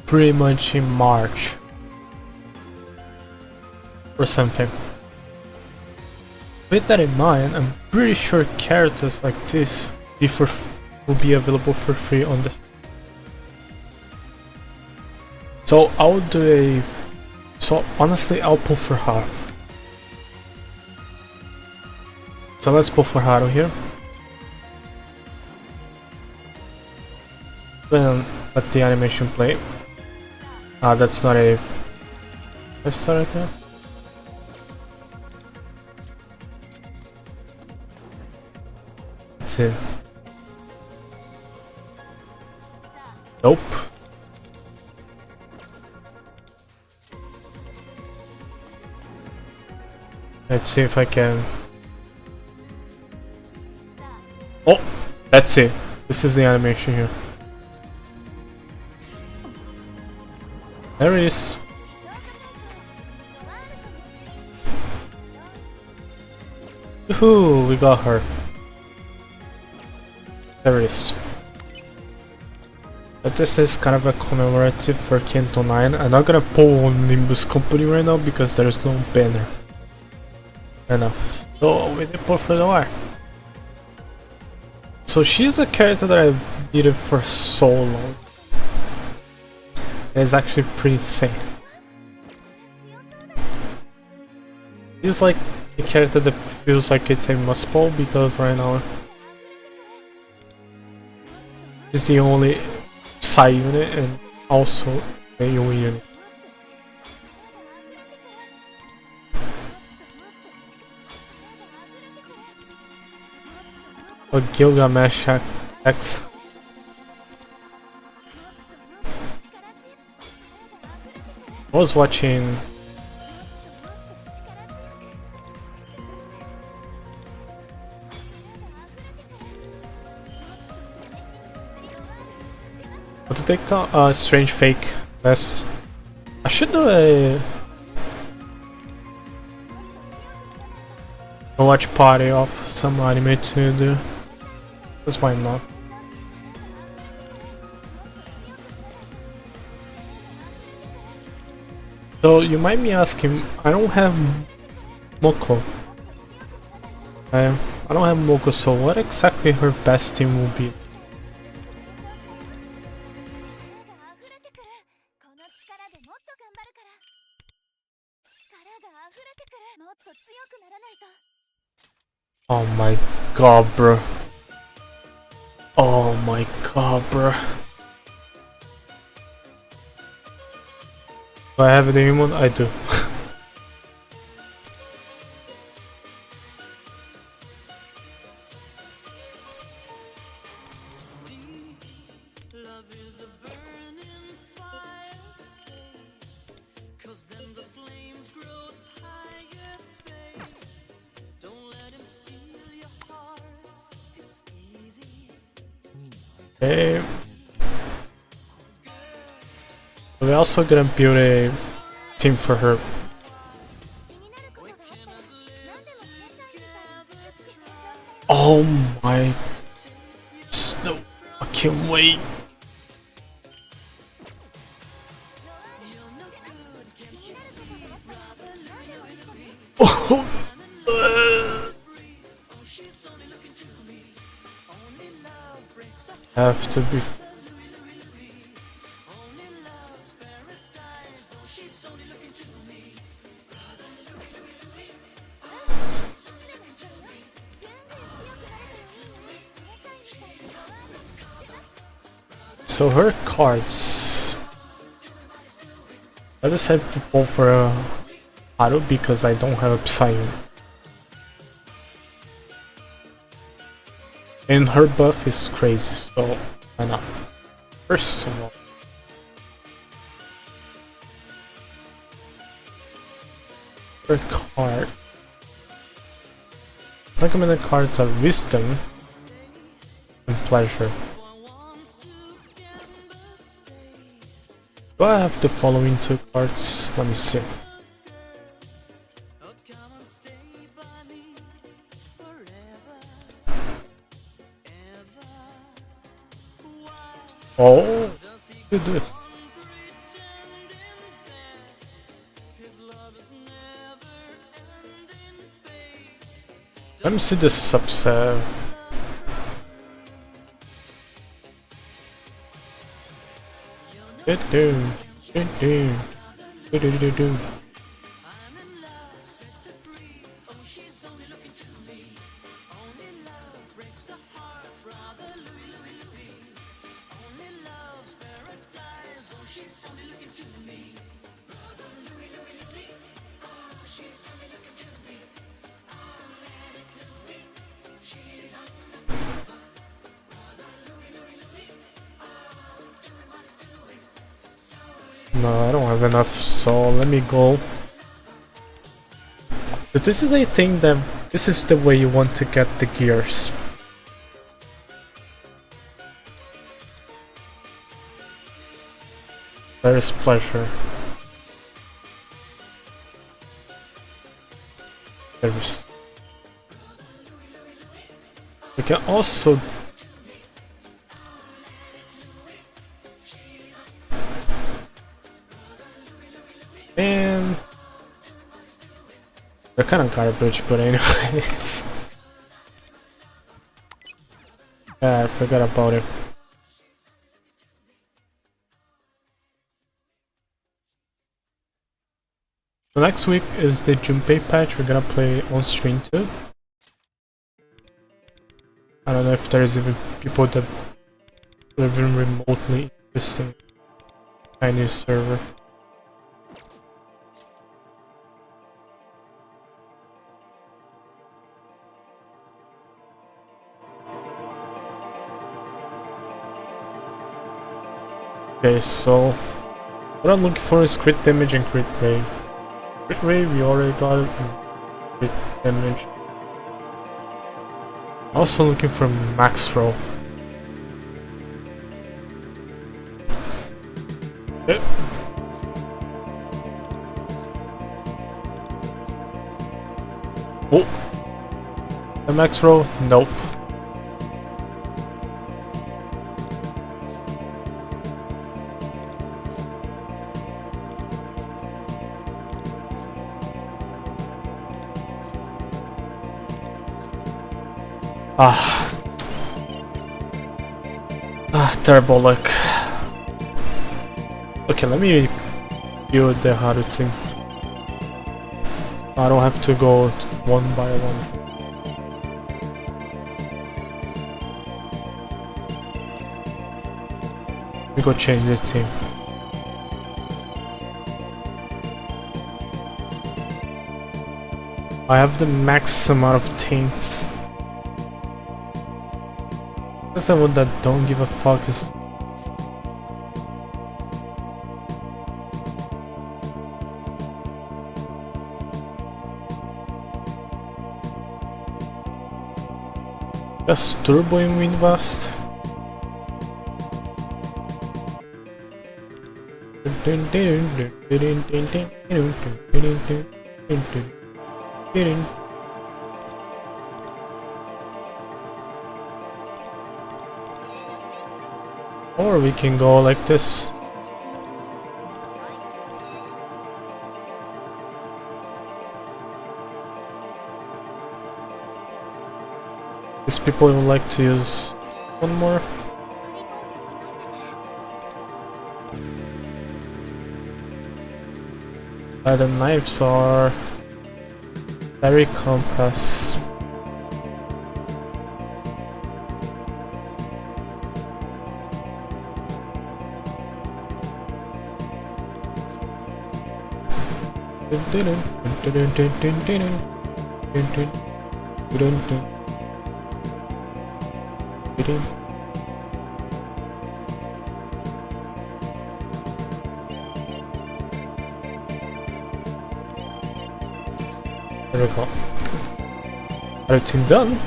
pretty much in March or something. With that in mind, I'm pretty sure characters like this will be available for free on this. So I'll do a. So honestly, I'll pull for Haru. So let's pull for Haru here. Then let the animation play. That's not a 5-star right now. Let's see. Nope. Let's see if I can. Oh, let's see. This is the animation here. There it is. Woohoo! We got her. There it is. But this is kind of a commemorative for Canto 9. I'm not gonna pull on Nimbus Company right now because there's no banner. I know. So we did pull for the wire. So she's a character that I've needed for so long. It's actually pretty insane. She's like a character that feels like it's a must pull because right now she's the only Psy unit and also a Yui unit. A Gilgamesh X. I was watching what did they call Strange Fake. Yes. I should do a watch party of some anime to do. That's why not. So you might be asking, I don't have Moko. I don't have Moko, so what exactly her best team will be? Oh my god, bro. Oh my god, bro. Do I have a demon? I do. Okay. We're also gonna build a team for her. Oh my snow! I can't wait. Oh. Have to be. So her cards. I decided to pull for a Haru because I don't have a Psy. And her buff is crazy, so why not? First of all, her card. Recommended cards are Wisdom and Pleasure. Do I have the following two cards? Let me see. Oh, you do. Let me see the subset. Do. No, I don't have enough, so let me go. But this is a thing that this is the way you want to get the gears. There is pleasure. There is. We can also and they're kind of garbage, but anyways. Yeah, I forgot about it. So next week is the Junpei patch. We're gonna play on stream too. I don't know if there's even people that are even remotely interested in Chinese server. Okay, so what I'm looking for is crit damage and crit rate. Crit rate, we already got it. And crit damage. Also looking for max throw. Okay. Oh! The max throw? Nope. Terrible luck. Okay, let me build the Harutin. I don't have to go one by one. We go change the team. I have the max amount of taints. That's the one that don't give a fuck is just turbo in Windvast. Or we can go like this. These people would like to use one more. The knives are very compass. There we go. Everything done.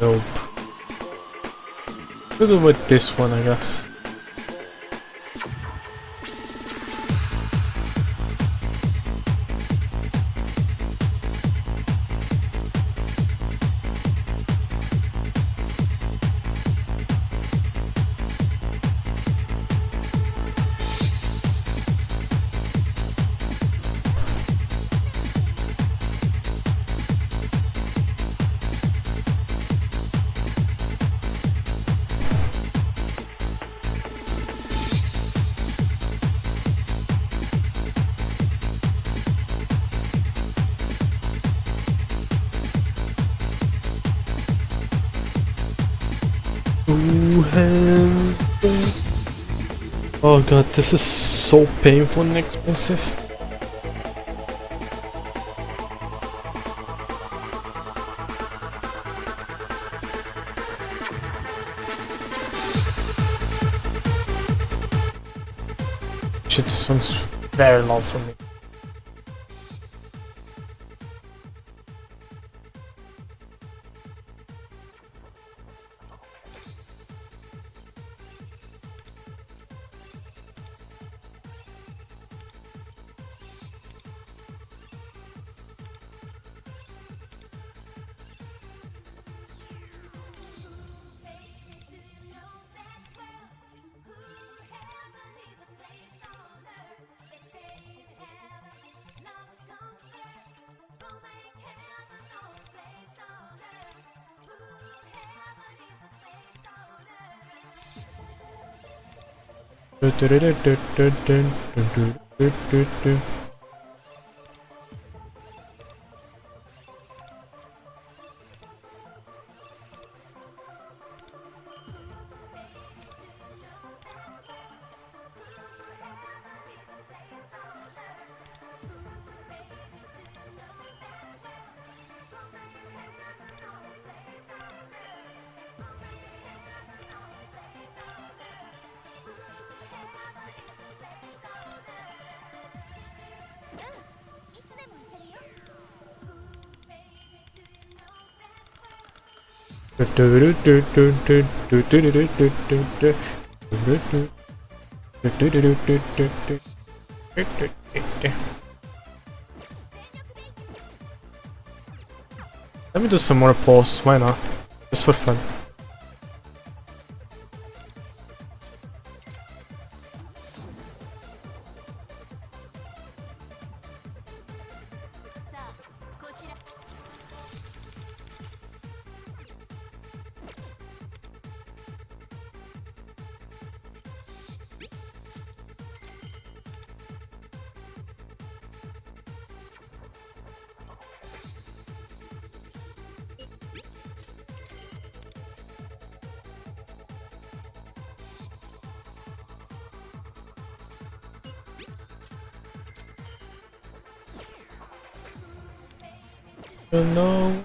Nope. We'll go with this one, I guess. Oh god, this is so painful and expensive. Shit, this one's very low for me. Let me do some more pulls, why not? Just for fun. No.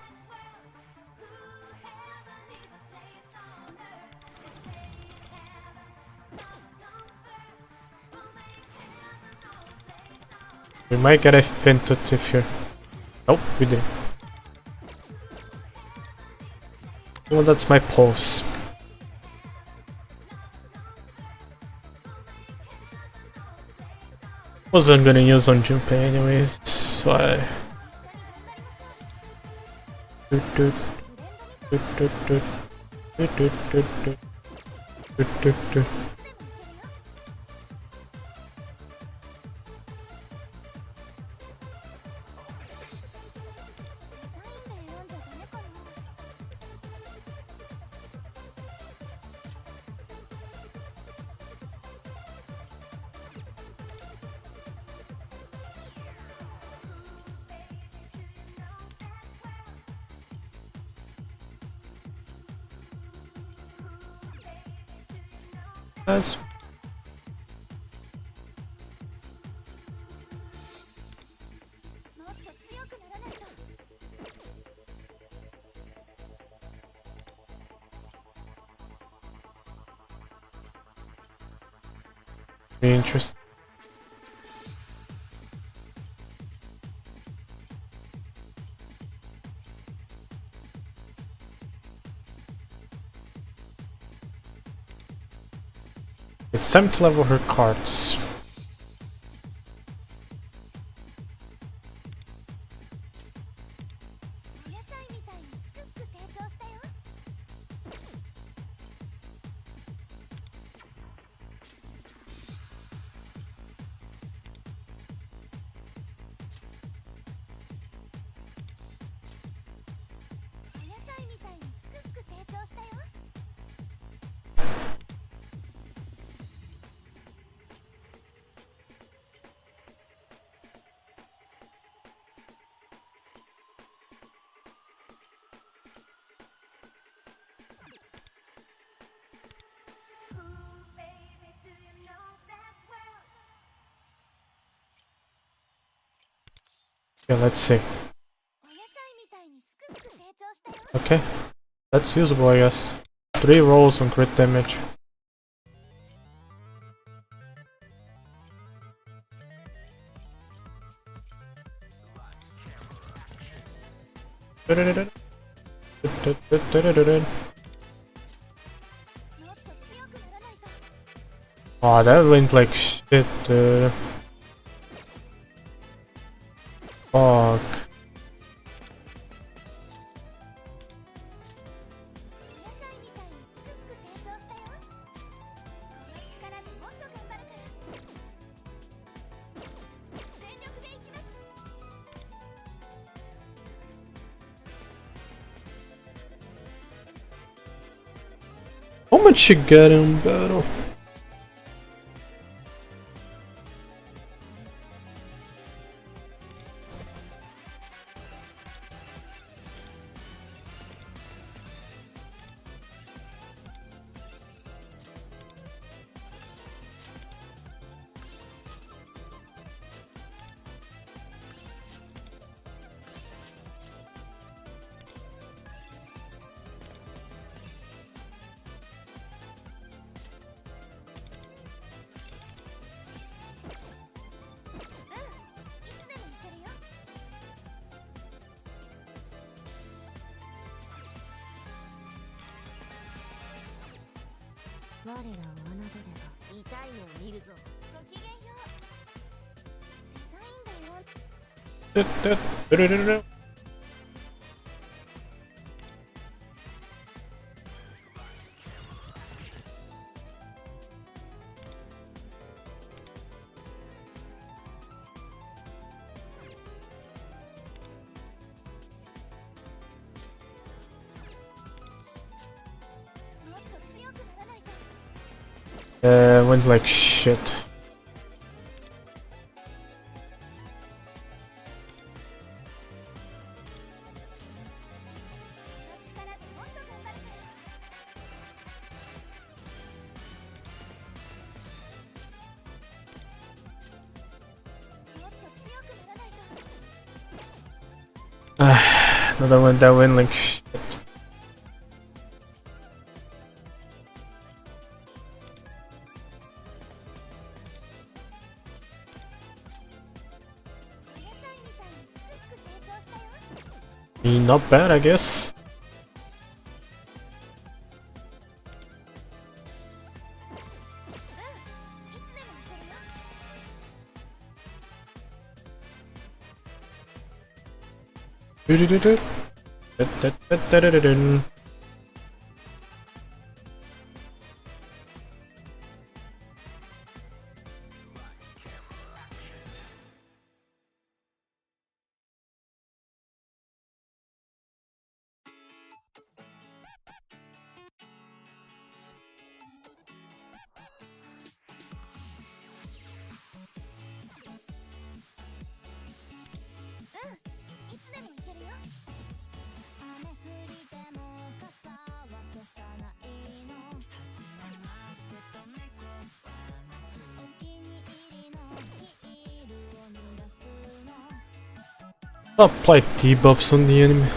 We might get a tentative here. Nope, we didn't. Well, that's my pulse. Wasn't gonna use on Junpei anyways, so I... That's interesting. It's time to level her cards. Okay, let's see. Okay, that's usable, I guess. 3 rolls on crit damage. Oh, that went like shit, dude. Fuck. How much you get in battle? Went like shit. Another one that went like shit. Not bad, I guess. Apply debuffs on the enemy.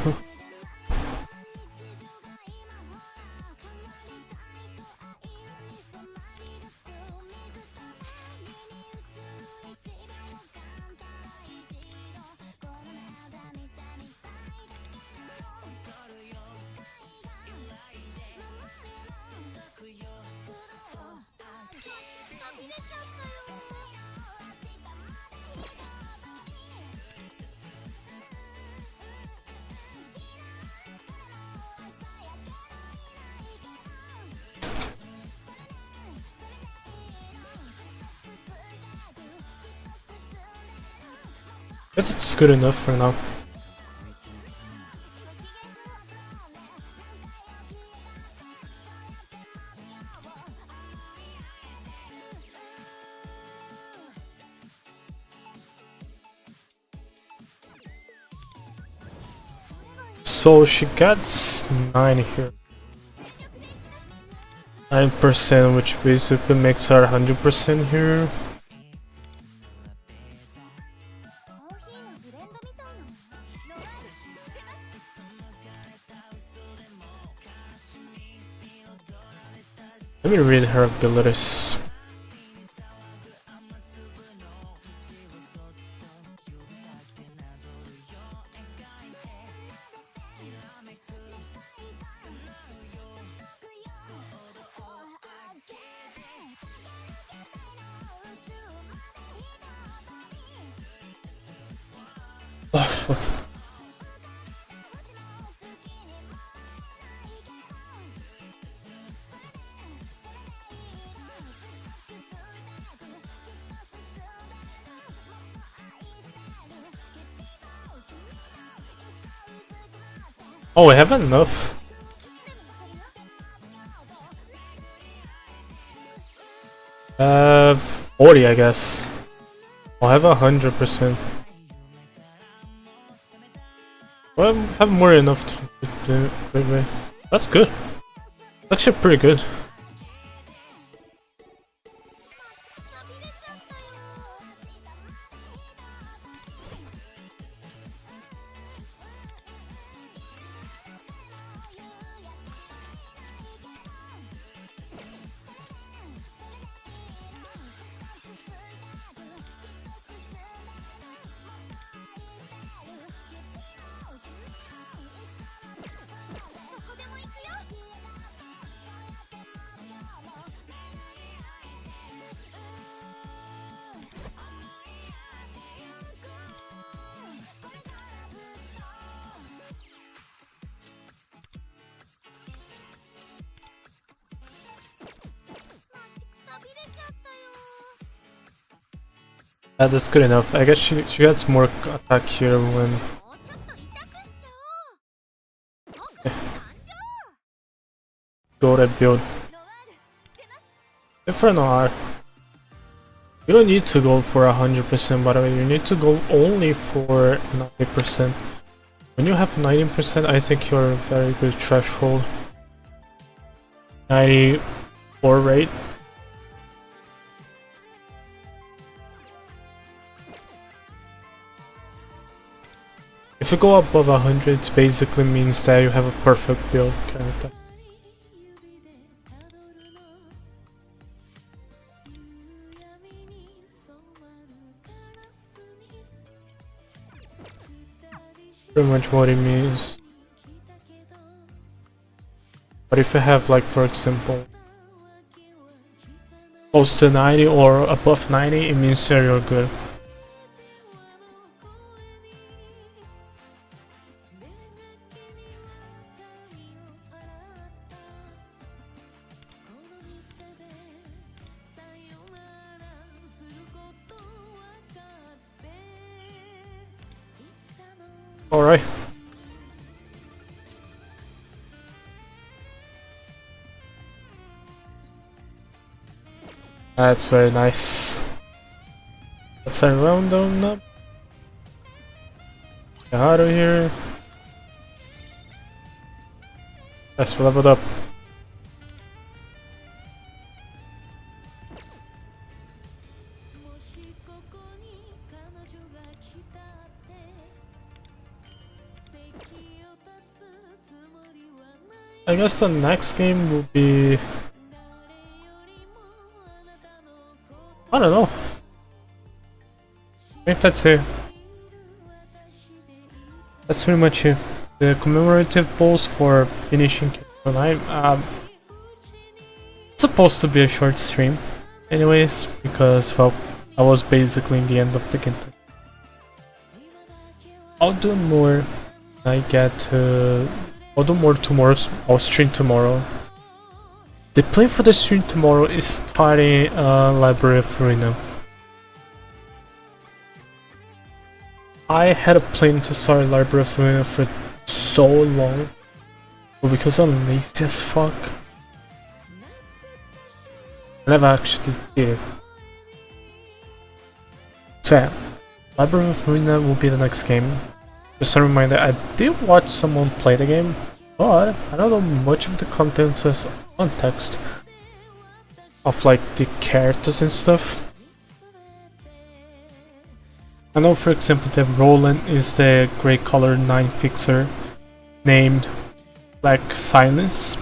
Guess it's good enough for now. So she gets 9 here. 9%, which basically makes her 100% here. Let me read her abilities. Oh, we have enough. Uh, 40, I guess. I'll have 100%. Well, I have more than enough to do it. That's good. Actually, pretty good. That's good enough. I guess she gets more attack here when... Go to build. Different R. You don't need to go for 100% by the way, you need to go only for 90%. When you have 90%, I think you're a very good threshold. 94 rate. If you go above 100, it basically means that you have a perfect build character. Pretty much what it means. But if you have, like, for example, close to 90 or above 90, it means that you're good. Alright. That's very nice. Let's round on up. Get out of here. Yes, we leveled up. I guess the next game will be... I don't know. I think that's it. That's pretty much it. The commemorative balls for finishing Canto 9. It's supposed to be a short stream. Anyways, because, well, I was basically in the end of the Canto. I'll do more when I get to... I'll do more tomorrow. I'll stream tomorrow. The plan for the stream tomorrow is starting Library of Ruina. I had a plan to start Library of Ruina for so long, but because I'm lazy as fuck, I never actually did it. So yeah, Library of Ruina will be the next game. Just a reminder, I did watch someone play the game, but I don't know much of the context of like the characters and stuff. I know, for example, that Roland is the grey color 9 fixer named Black Silence.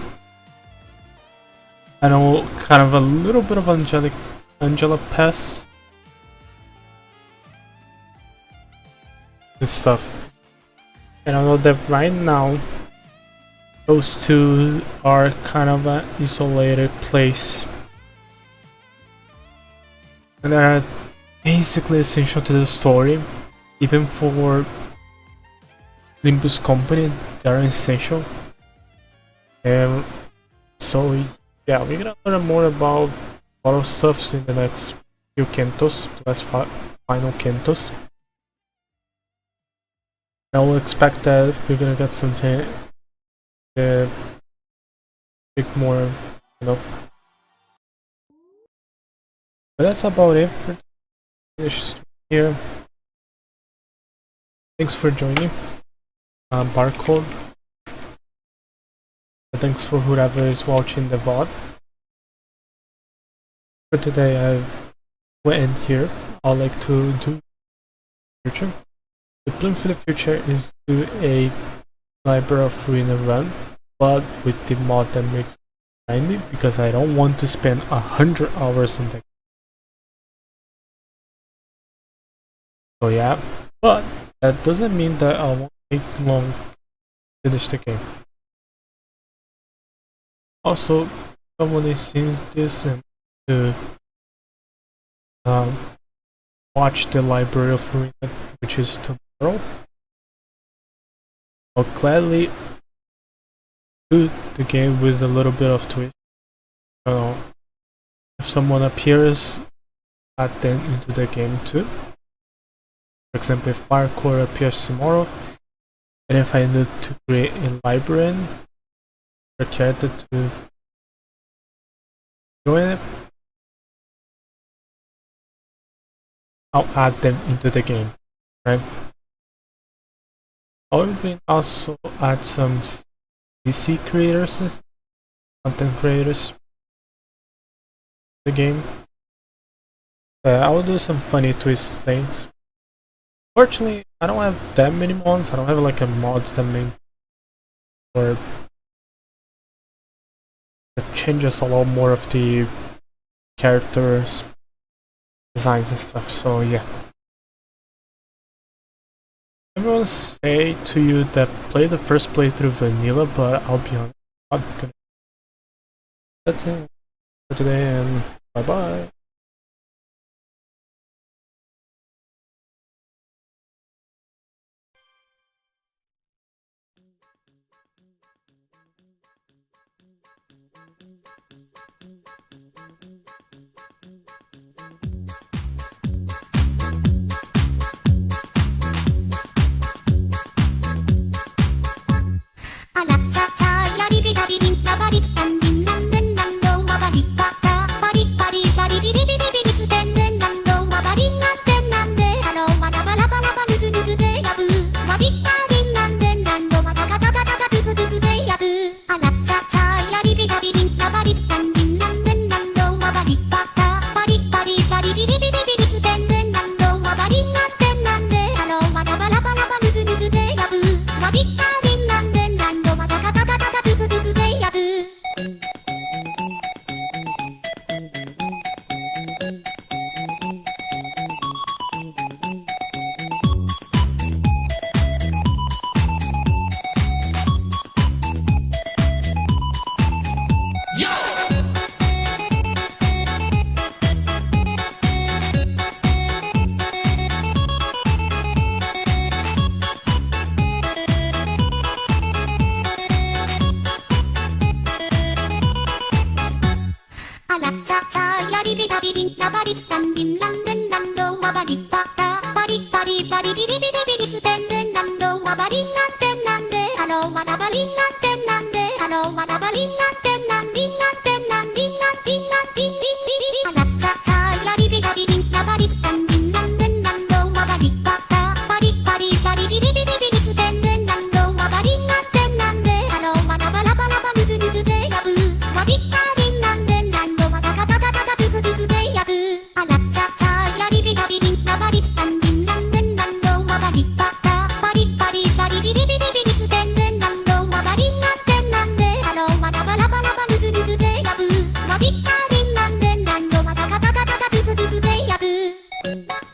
I know kind of a little bit of Angela Pass and stuff. And I know that right now those two are kind of an isolated place. And they're basically essential to the story. Even for Limbus Company, they're essential. And so yeah, we're gonna learn more about a lot of stuff in the next few cantos, the last final cantos. I will expect that we're gonna get something a bit more, you know. But that's about it for this here. Thanks for joining. Barcode. Thanks for whoever is watching the VOD. For today, I will end here. I'd like to do future. The plan for the future is to do a Library of Ruina run, but with the mod that makes it 90, because I don't want to spend 100 hours in that. So yeah, but that doesn't mean that I won't take long to finish the game. Also, someone is seeing this and to watch the Library of Ruina, which is tomorrow. I'll gladly do the game with a little bit of twist. If someone appears, add them into the game too. For example, if parkour appears tomorrow, and if I need to create a librarian for a character to join it, I'll add them into the game, right? I will also add some DC creators, content creators to the game. I will do some funny twist things. Fortunately, I don't have that many mods. I don't have like a mod that make or that changes a lot more of the characters, designs and stuff. So yeah. Everyone say to you that play the first playthrough vanilla, but I'll be honest, I'm not gonna. That's it for today, and bye bye. Bari 음.